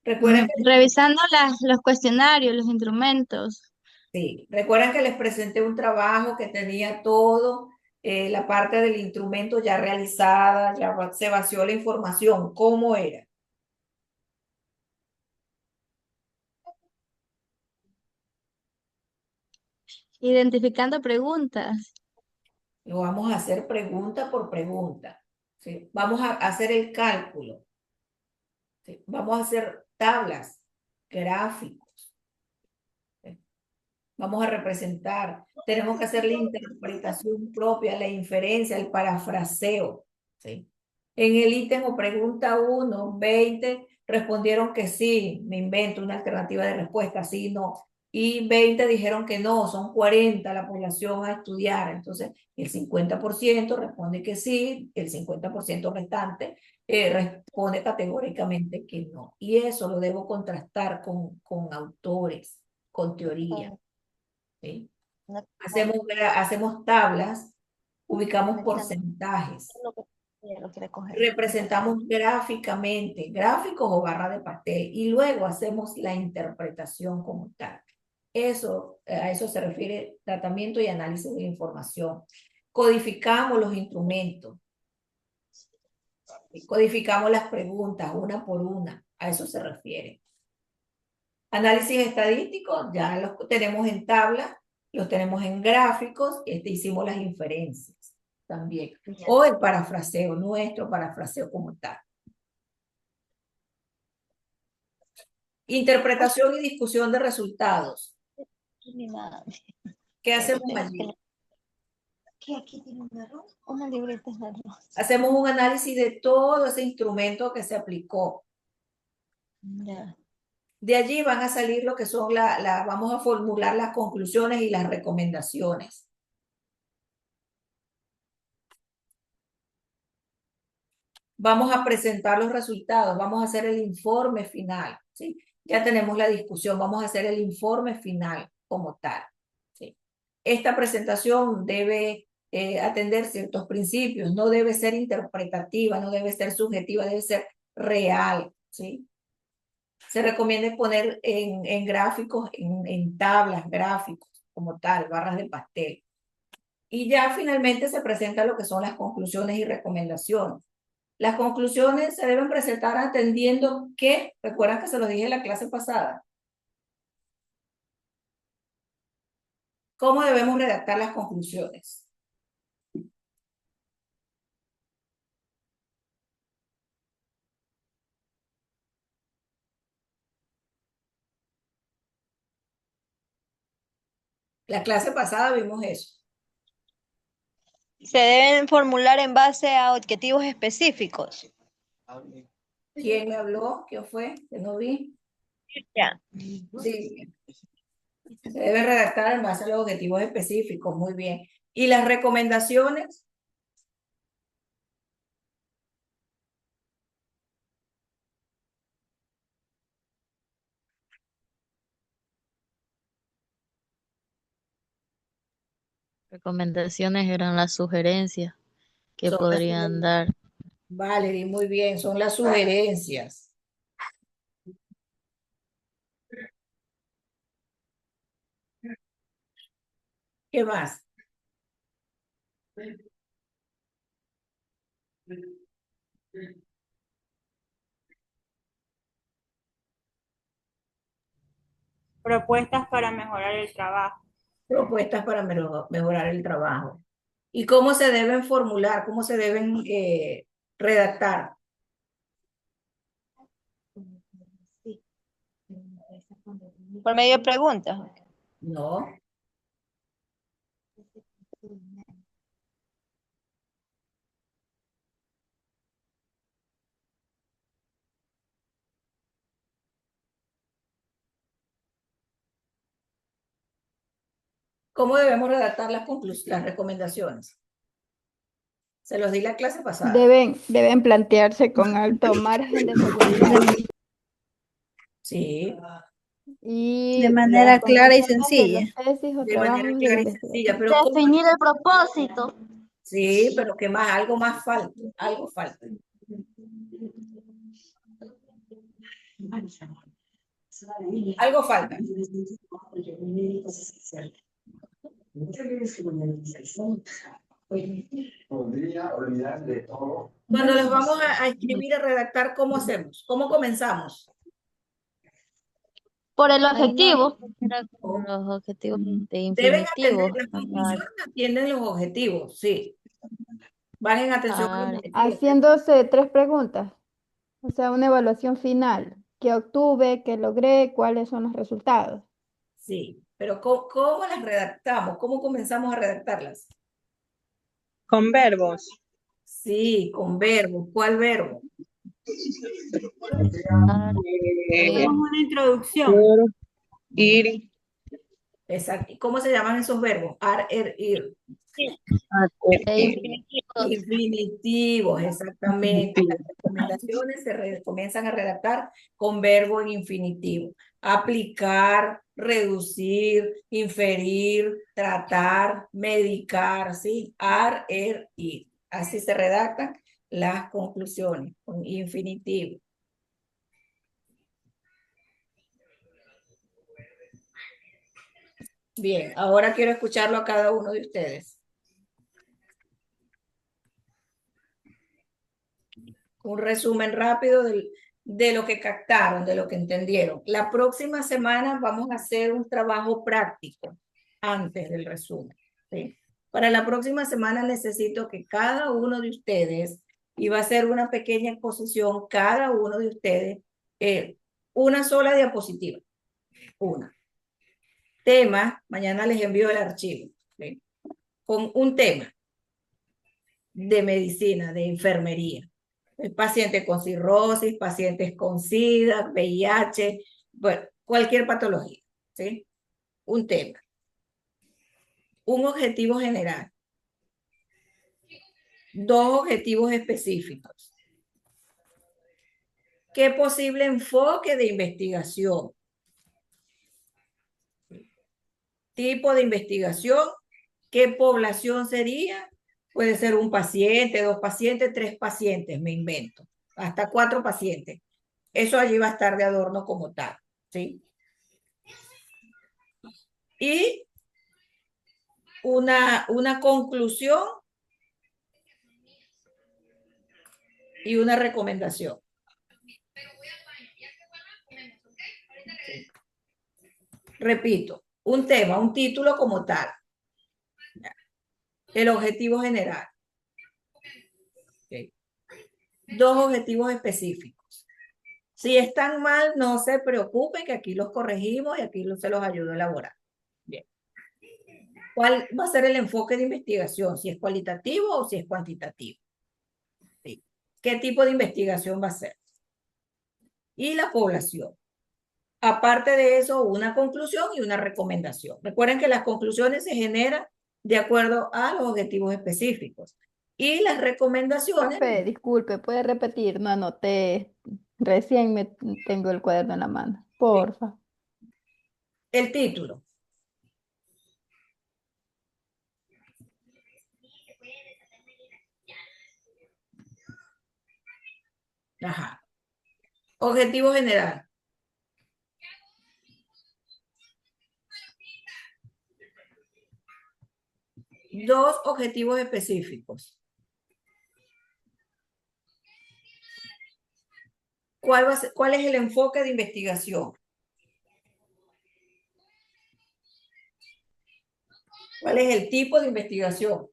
Recuerden que Revisando los cuestionarios, los instrumentos. sí, recuerdan que les presenté un trabajo que tenía todo, la parte del instrumento ya realizada, ya se vació la información. ¿Cómo era? Identificando preguntas. Lo vamos a hacer pregunta por pregunta. ¿Sí? Vamos a hacer el cálculo. ¿Sí? Vamos a hacer tablas, gráficos. ¿Sí? Vamos a representar. Tenemos que hacer la interpretación propia, la inferencia, el parafraseo. ¿Sí? En el ítem o pregunta 1, 20 respondieron que sí, me invento una alternativa de respuesta, sí, no. Y 20 dijeron que no, son 40 la población a estudiar. Entonces, el 50% responde que sí, el 50% restante responde categóricamente que no. Y eso lo debo contrastar con autores, con teoría. ¿Sí? Hacemos tablas, ubicamos porcentajes. Representamos gráficamente, gráficos o barra de pastel, y luego hacemos la interpretación como tal. Eso, a eso se refiere tratamiento y análisis de la información. Codificamos los instrumentos. Codificamos las preguntas una por una. A eso se refiere. Análisis estadístico, ya los tenemos en tabla, los tenemos en gráficos, hicimos las inferencias también. O el parafraseo, nuestro parafraseo como tal. Interpretación y discusión de resultados. ¿Qué hacemos allí? ¿Qué aquí tiene un error? Una libreta de error. Hacemos un análisis de todo ese instrumento que se aplicó. Ya. De allí van a salir lo que son vamos a formular las conclusiones y las recomendaciones. Vamos a presentar los resultados, vamos a hacer el informe final, ¿sí? Ya tenemos la discusión, vamos a hacer el informe final como tal, ¿sí? Esta presentación debe atender ciertos principios, no debe ser interpretativa, no debe ser subjetiva, debe ser real, ¿sí? Se recomienda poner en gráficos, en tablas, gráficos como tal, barras de pastel. Y ya finalmente se presenta lo que son las conclusiones y recomendaciones. Las conclusiones se deben presentar atendiendo que, recuerdan que se los dije en la clase pasada, ¿cómo debemos redactar las conclusiones? La clase pasada vimos eso. Se deben formular en base a objetivos específicos. ¿Quién me habló? ¿Quién fue? Que no vi. Ya. Sí. Se debe redactar en base a los objetivos específicos. Muy bien. ¿Y las recomendaciones? Recomendaciones eran las sugerencias que Son las podrían dar. Valerie, muy bien. Son las sugerencias. ¿Qué más? Propuestas para mejorar el trabajo. Propuestas para mejorar el trabajo. ¿Y cómo se deben formular? ¿Cómo se deben redactar? Por medio de preguntas. No. ¿Cómo debemos redactar las recomendaciones? Se los di la clase pasada. Deben plantearse con alto margen de seguridad. Sí. Y De manera las clara y conclusiones sencilla. de los tesis o De manera trabajos de clara y investigación. sencilla. Pero Definir el propósito. sí, pero ¿qué más? Algo más falta. Algo falta. Algo falta. Cuando los vamos a escribir, a redactar, ¿cómo hacemos? ¿Cómo comenzamos? Por el objetivo. Era con los objetivos de Deben atender, infinitivos. las conclusiones atienden los objetivos, sí. Van en atención a los objetivos. Haciéndose 3 preguntas. O sea, una evaluación final. ¿Qué obtuve? ¿Qué logré? ¿Cuáles son los resultados? Sí, pero ¿cómo las redactamos? ¿Cómo comenzamos a redactarlas? Con verbos. Sí, con verbos. ¿Cuál verbo? Es una introducción. Ir. Exacto. ¿Y cómo se llaman esos verbos? Ar, ir. Infinitivos, exactamente. Las recomendaciones comienzan a redactar con verbo en infinitivo. Aplicar, reducir, inferir, tratar, medicar, ¿sí? Ar, ir. Así se redactan las conclusiones con infinitivo. Bien, ahora quiero escucharlo a cada uno de ustedes. Un resumen rápido de lo que captaron, de lo que entendieron. La próxima semana vamos a hacer un trabajo práctico antes del resumen, ¿sí? Para la próxima semana necesito que cada uno de ustedes, y va a ser una pequeña exposición, cada uno de ustedes, una sola diapositiva, una. Tema, mañana les envío el archivo, ¿sí? Con un tema de medicina, de enfermería. Pacientes con cirrosis, pacientes con SIDA, VIH, bueno, cualquier patología, ¿sí? Un tema. Un objetivo general. 2 objetivos específicos. ¿Qué posible enfoque de investigación? Tipo de investigación. ¿Qué población sería? Puede ser un paciente, 2 pacientes, 3 pacientes, me invento. Hasta 4 pacientes. Eso allí va a estar de adorno como tal, ¿sí? Y una conclusión y una recomendación. Repito, un tema, un título como tal. El objetivo general. Okay. Dos objetivos específicos. Si están mal, no se preocupen, que aquí los corregimos y aquí se los ayudo a elaborar. Bien. ¿Cuál va a ser el enfoque de investigación? Si es cualitativo o si es cuantitativo. ¿Sí? ¿Qué tipo de investigación va a ser? Y la población. Aparte de eso, una conclusión y una recomendación. Recuerden que las conclusiones se generan de acuerdo a los objetivos específicos. Y las recomendaciones... Profe, disculpe, ¿puede repetir? No anoté. Recién tengo el cuaderno en la mano. Porfa. El título. Ajá. Objetivo general. Dos objetivos específicos. ¿Cuál es el enfoque de investigación? ¿Cuál es el tipo de investigación?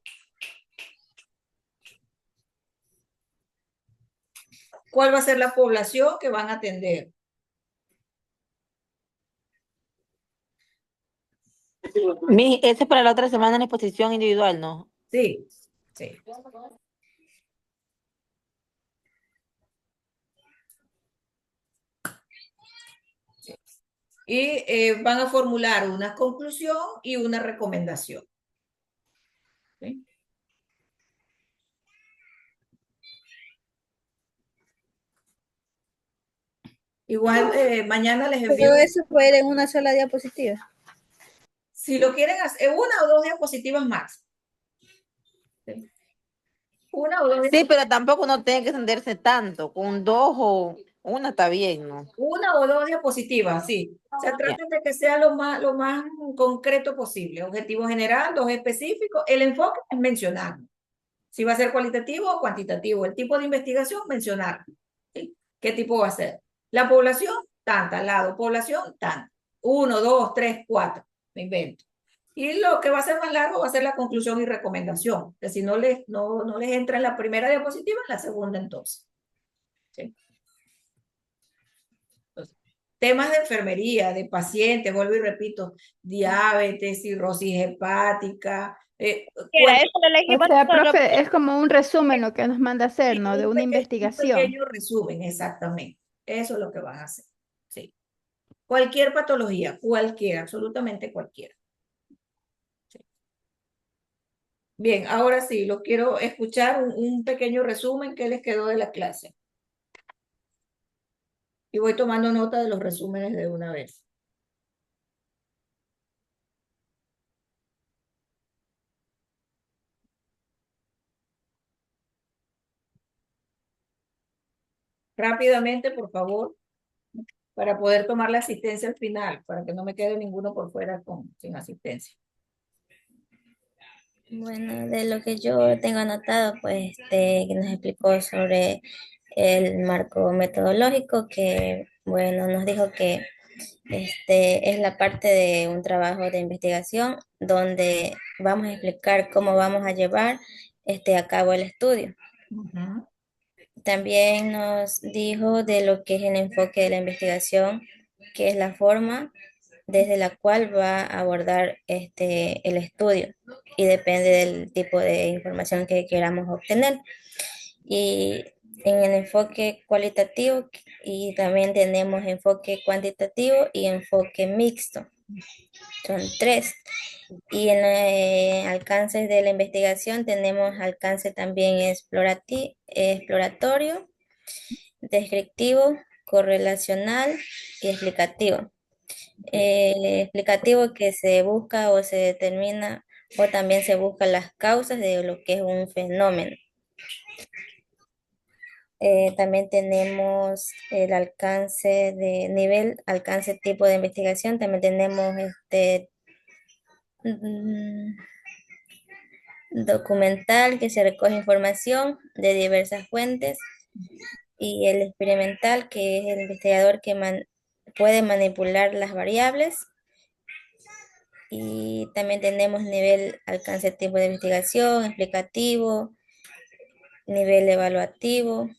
¿Cuál va a ser la población que van a atender? Ese es para la otra semana en exposición individual, ¿no? Sí, sí. Y van a formular una conclusión y una recomendación. ¿Sí? Igual mañana les envío. Todo eso puede ir en una sola diapositiva. Si lo quieren hacer, una o dos diapositivas más. ¿Sí? Una o dos Sí, pero tampoco uno tiene que extenderse tanto. Con dos o una está bien, ¿no? Una o dos diapositivas, sí. O sea, traten de que sea lo más concreto posible. Objetivo general, dos específicos. El enfoque es mencionar. Si va a ser cualitativo o cuantitativo. El tipo de investigación, mencionar. ¿Sí? ¿Qué tipo va a ser? La población, tanta. Al lado, población, tanta. 1, 2, 3, 4. Me invento. Y lo que va a ser más largo va a ser la conclusión y recomendación. Que si no les entra en la primera diapositiva, en la segunda entonces. ¿Sí? Temas de enfermería, de pacientes, vuelvo y repito, diabetes, cirrosis hepática. O sea, profe, es como un resumen lo que nos manda hacer, ¿no? De una Un investigación. pequeño resumen, exactamente. Eso es lo que van a hacer. Sí. Cualquier patología, cualquiera, absolutamente cualquiera. Sí. Bien, ahora sí, lo quiero escuchar un pequeño resumen que les quedó de la clase. Y voy tomando nota de los resúmenes de una vez. Rápidamente, por favor, para poder tomar la asistencia al final, para que no me quede ninguno por fuera sin asistencia. Bueno, de lo que yo tengo anotado, pues que nos explicó sobre el marco metodológico, que bueno, nos dijo que es la parte de un trabajo de investigación donde vamos a explicar cómo vamos a llevar a cabo el estudio. También nos dijo de lo que es el enfoque de la investigación, que es la forma desde la cual va a abordar el estudio y depende del tipo de información que queramos obtener. Y en el enfoque cualitativo y también tenemos enfoque cuantitativo y enfoque mixto. Son tres. Y en alcances de la investigación tenemos alcance también exploratorio, descriptivo, correlacional y explicativo. Explicativo que se busca o se determina o también se buscan las causas de lo que es un fenómeno. También tenemos el alcance de nivel, alcance tipo de investigación. También tenemos documental, que se recoge información de diversas fuentes, y el experimental, que es el investigador que puede manipular las variables. Y también tenemos nivel, alcance, tiempo de investigación, explicativo, nivel evaluativo.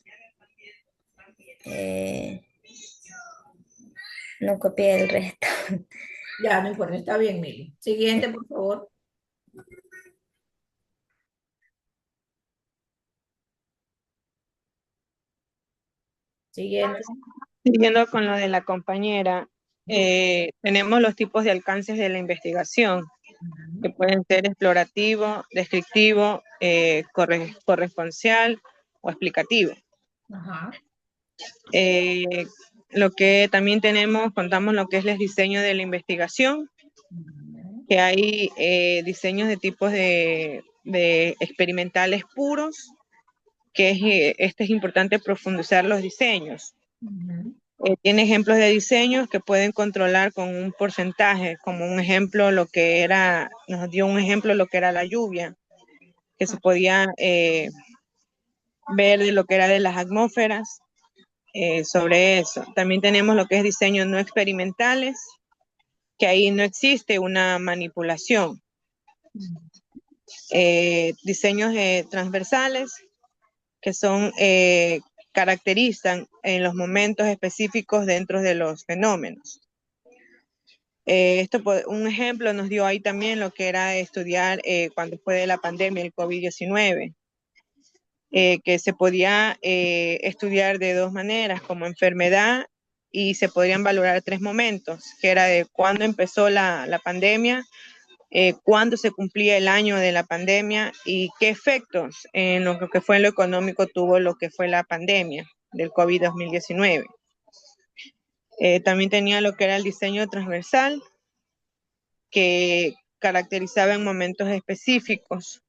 No copié el resto. Ya, no importa, está bien, Mili. Siguiente, por favor. Siguiente. Siguiendo con lo de la compañera, tenemos los tipos de alcances de la investigación, que pueden ser explorativo, descriptivo, correspondencial o explicativo. Ajá. Lo que también contamos lo que es el diseño de la investigación, que hay diseños de tipos de experimentales puros, que este es importante profundizar los diseños. Tiene ejemplos de diseños que pueden controlar con un porcentaje, como un ejemplo, nos dio un ejemplo lo que era la lluvia, que se podía ver de lo que era de las atmósferas, sobre eso. También tenemos lo que es diseños no experimentales, que ahí no existe una manipulación. Diseños transversales, que caracterizan en los momentos específicos dentro de los fenómenos. Un ejemplo nos dio ahí también lo que era estudiar cuando fue de la pandemia, el COVID-19, que se podía estudiar de dos maneras, como enfermedad, y se podrían valorar tres momentos, que era de cuándo empezó la pandemia, cuándo se cumplía el año de la pandemia y qué efectos en lo que fue en lo económico tuvo lo que fue la pandemia del COVID-2019. También tenía lo que era el diseño transversal, que caracterizaba en momentos específicos.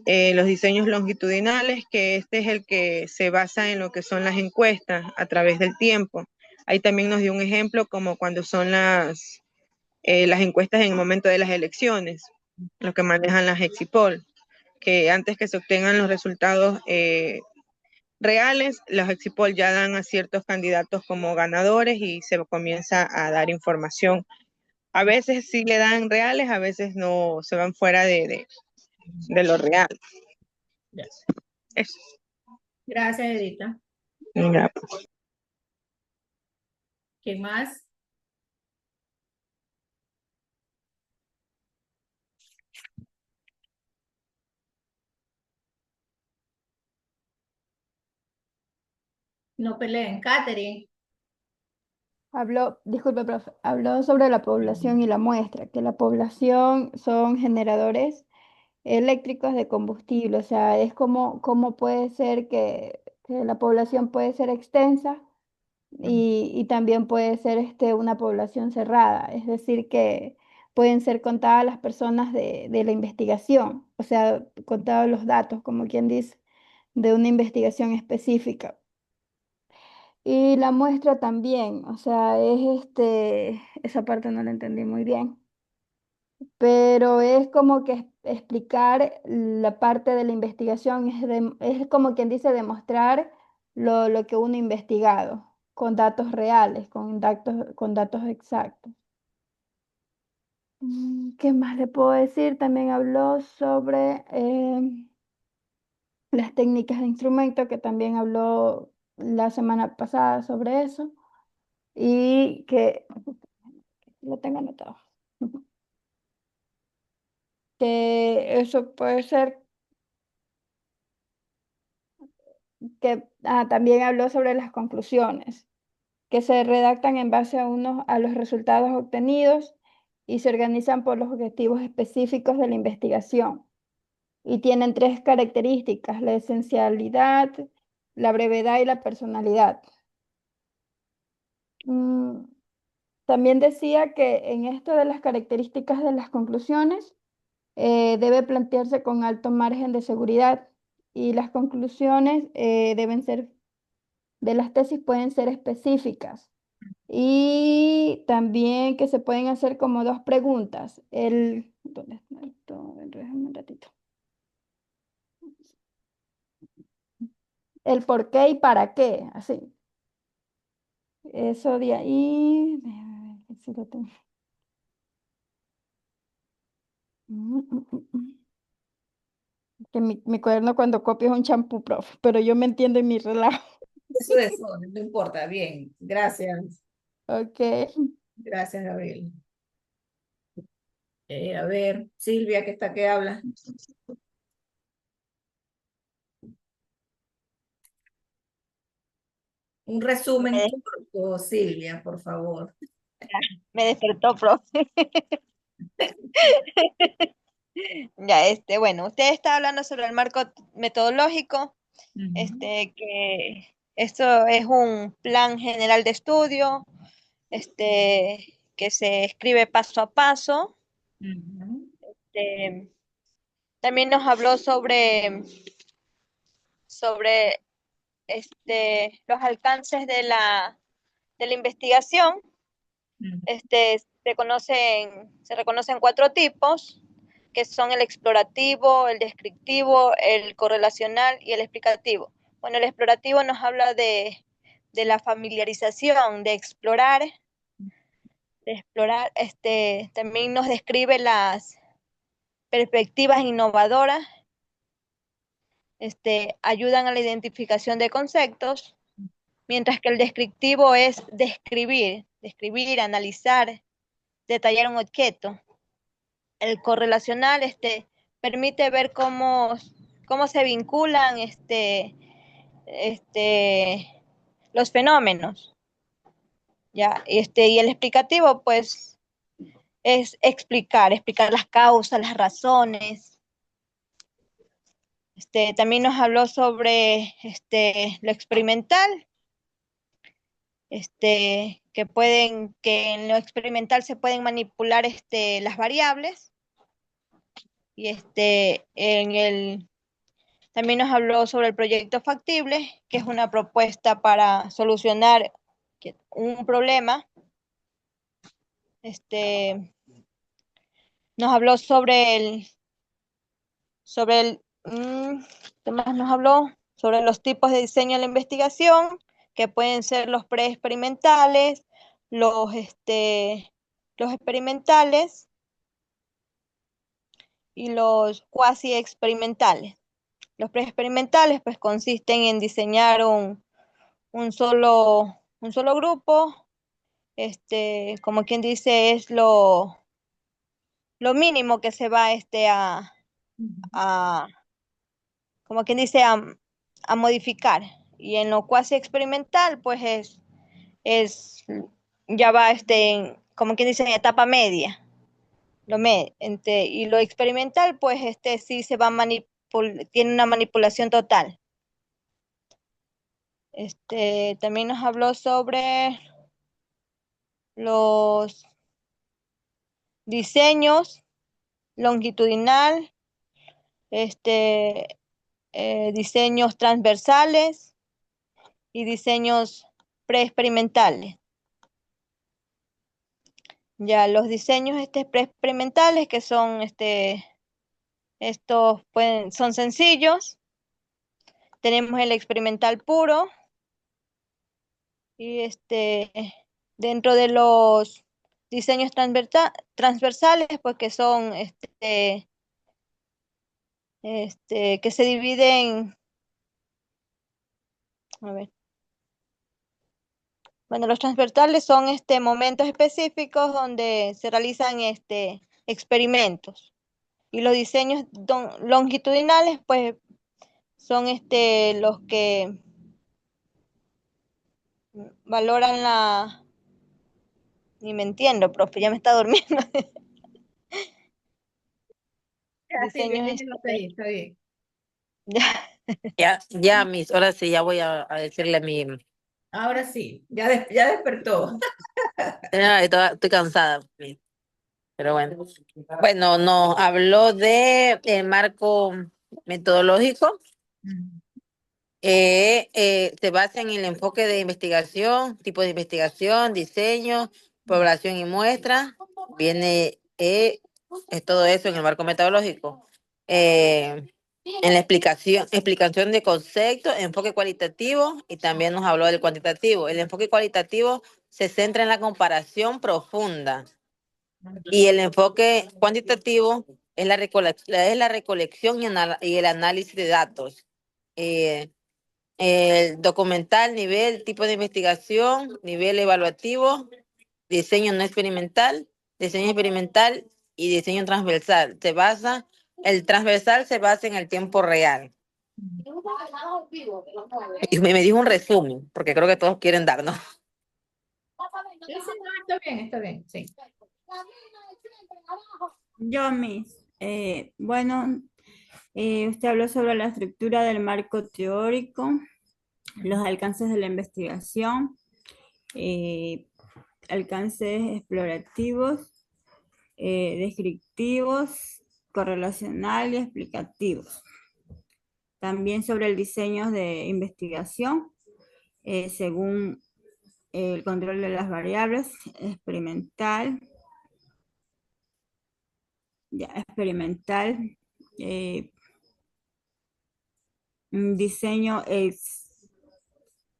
Los diseños longitudinales, que este es el que se basa en lo que son las encuestas a través del tiempo. Ahí también nos dio un ejemplo como cuando son las encuestas en el momento de las elecciones, lo que manejan las exit poll, que antes que se obtengan los resultados reales, los exit poll ya dan a ciertos candidatos como ganadores y se comienza a dar información. A veces sí le dan reales, a veces no, se van fuera de lo real. Yes. Eso. Gracias, Edita. Mira. ¿Quién más? No peleen. Catherine. Disculpe, profe, habló sobre la población y la muestra, que la población son generadores eléctricos de combustible, o sea, es como puede ser que la población puede ser extensa y también puede ser una población cerrada, es decir, que pueden ser contadas las personas de la investigación, o sea, contados los datos, como quien dice, de una investigación específica. Y la muestra también, o sea, esa parte no la entendí muy bien, pero es como que explicar la parte de la investigación, es como quien dice demostrar lo que uno ha investigado, con datos reales, con datos exactos. ¿Qué más le puedo decir? También habló sobre las técnicas de instrumento, que también habló la semana pasada sobre eso. Y que lo tengo anotado. Que eso puede ser que también habló sobre las conclusiones, que se redactan en base a los resultados obtenidos y se organizan por los objetivos específicos de la investigación. Y tienen tres características: la esencialidad, la brevedad y la personalidad. También decía que en esto de las características de las conclusiones, debe plantearse con alto margen de seguridad y las conclusiones de las tesis pueden ser específicas y también que se pueden hacer como dos preguntas. ¿Dónde está esto? Déjame un ratito. el por qué y para qué, así. Eso de ahí, déjame ver si lo tengo. Mm, mm, mm, mm. Que mi cuaderno cuando copio es un champú, profe, pero yo me entiendo en mi relajo. Eso, no importa. Bien, gracias. Ok. Gracias, Gabriel. A ver, Silvia, ¿qué está que habla? Un resumen Me, corto, Silvia, por favor. me despertó, profe. Ya, bueno, usted está hablando sobre el marco metodológico, que esto es un plan general de estudio, que se escribe paso a paso. Este, también nos habló sobre los alcances de la investigación. Se reconocen 4 tipos, que son el explorativo, el descriptivo, el correlacional y el explicativo. Bueno, el explorativo nos habla de la familiarización, de explorar, también nos describe las perspectivas innovadoras, ayudan a la identificación de conceptos, mientras que el descriptivo es describir, analizar, detallar un objeto. El correlacional permite ver cómo se vinculan los fenómenos. ¿Ya? Y el explicativo, pues, es explicar las causas, las razones. También nos habló sobre lo experimental, que en lo experimental se pueden manipular las variables, y también nos habló sobre el proyecto factible, que es una propuesta para solucionar un problema. Nos habló ¿qué más nos habló? Sobre los tipos de diseño de la investigación, que pueden ser los preexperimentales, los experimentales y los cuasi experimentales. Los preexperimentales pues consisten en diseñar un solo grupo, como quien dice, es lo mínimo que se va como quien dice, a modificar. Y en lo cuasi experimental, pues ya va como quien dice, en etapa media. Y lo experimental, pues sí se va a tiene una manipulación total. También nos habló sobre los diseños longitudinal, diseños transversales y diseños preexperimentales. Ya los diseños preexperimentales, que son estos son sencillos. Tenemos el experimental puro, y dentro de los diseños transversales, pues que son que se dividen, a ver. Bueno, los transversales son momentos específicos donde se realizan experimentos. Y los diseños longitudinales, pues, son los que valoran ni me entiendo, profe, ya me está durmiendo. Silvia, Diseños déjelo ahí, está bien. Ya, mis, ahora sí, ya voy a decirle a mi... Ahora sí, ya despertó. Estoy cansada, pero bueno. Bueno, nos habló de el marco metodológico. Se basa en el enfoque de investigación, tipo de investigación, diseño, población y muestra. Viene es todo eso en el marco metodológico. En la explicación de conceptos, enfoque cualitativo y también nos habló del cuantitativo. El enfoque cualitativo se centra en la comparación profunda y el enfoque cuantitativo es la recolección y el análisis de datos. El documental, nivel, tipo de investigación, nivel evaluativo, diseño no experimental, diseño experimental y diseño transversal. El transversal se basa en el tiempo real. Y me dijo un resumen, porque creo que todos quieren darnos. Sí, sí, no, está bien, sí. Yo, bueno, usted habló sobre la estructura del marco teórico, los alcances de la investigación, alcances explorativos, descriptivos, correlacional y explicativos. También sobre el diseño de investigación, según el control de las variables, experimental, diseño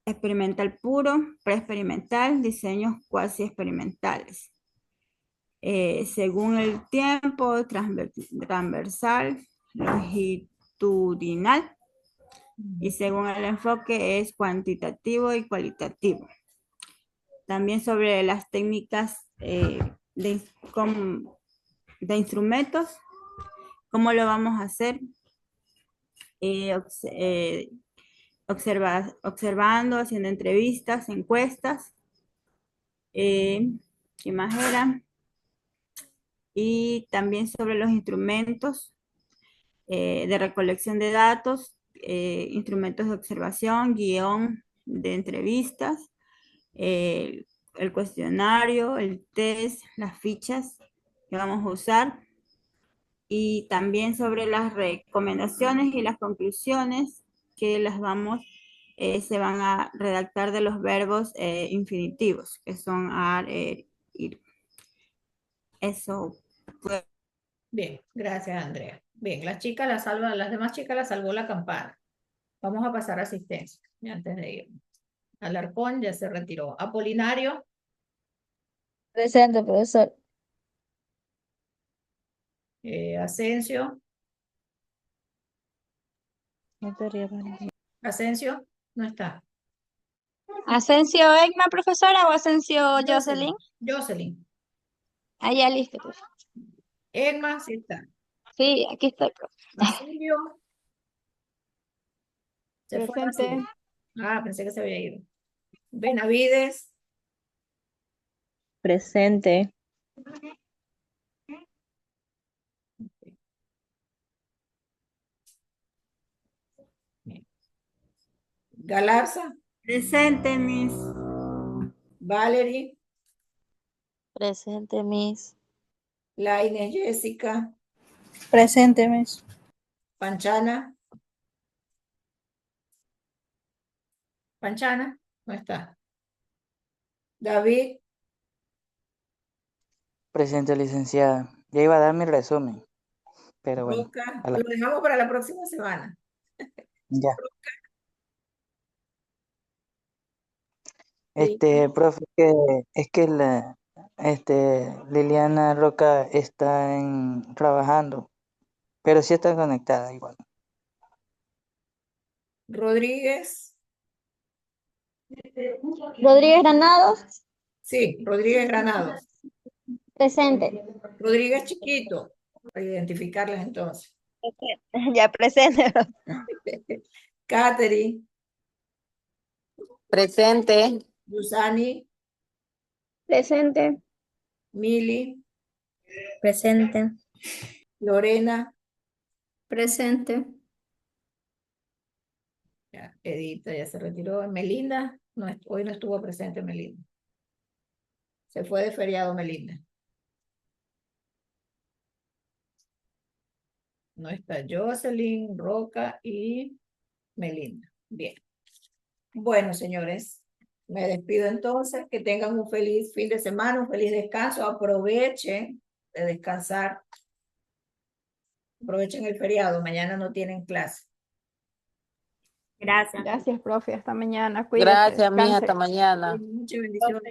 experimental puro, preexperimental, diseños cuasi experimentales. Según el tiempo, transversal, longitudinal, y según el enfoque es cuantitativo y cualitativo. También sobre las técnicas de instrumentos, cómo lo vamos a hacer, observando, haciendo entrevistas, encuestas, ¿qué más era? Y también sobre los instrumentos de recolección de datos, instrumentos de observación, guión de entrevistas, el cuestionario, el test, las fichas que vamos a usar, y también sobre las recomendaciones y las conclusiones que se van a redactar de los verbos infinitivos, que son ar, ir. Eso fue. Bien, gracias, Andrea. Bien, las demás chicas las salvó la campana. Vamos a pasar a asistencia, antes de ir. Alarcón ya se retiró. Apolinario, Presente, profesor. Asensio, Asensio, no está. ¿Asensio Egma, profesora, o Asensio Jocelyn? Jocelyn. Ah, ya listo, profe. Egma, sí está. Sí, aquí estoy, profe. Basilio. Se fue Presente. Basilio. Ah, pensé que se había ido. Benavides. Presente. Galarza. Presente, Miss. Valerie. Presente, Miss. Laine Jessica. Presente, Miss. Panchana. Panchana, no está. David. Presente, licenciada. Ya iba a dar mi resumen, pero bueno. Roca. Lo dejamos para la próxima semana. Ya. Sí. Profe, es que Liliana Roca está trabajando, pero sí está conectada igual. Rodríguez. Rodríguez Granados. Sí, Rodríguez Granados. Presente. Rodríguez Chiquito, para identificarlas entonces. Ya presente. Catherine. Presente. Yusani. Presente. Mili. Presente. Lorena. Presente. Ya, Edita ya se retiró. Melinda, hoy no estuvo presente Melinda. Se fue de feriado Melinda. No está Jocelyn, Roca y Melinda. Bien. Bueno, señores, me despido entonces. Que tengan un feliz fin de semana, un feliz descanso. Aprovechen de descansar Aprovechen el feriado, mañana no tienen clase. Gracias. Gracias, profe. Hasta mañana. Cuídese. Gracias, mija, hasta Descanse. mañana. Muchas bendiciones.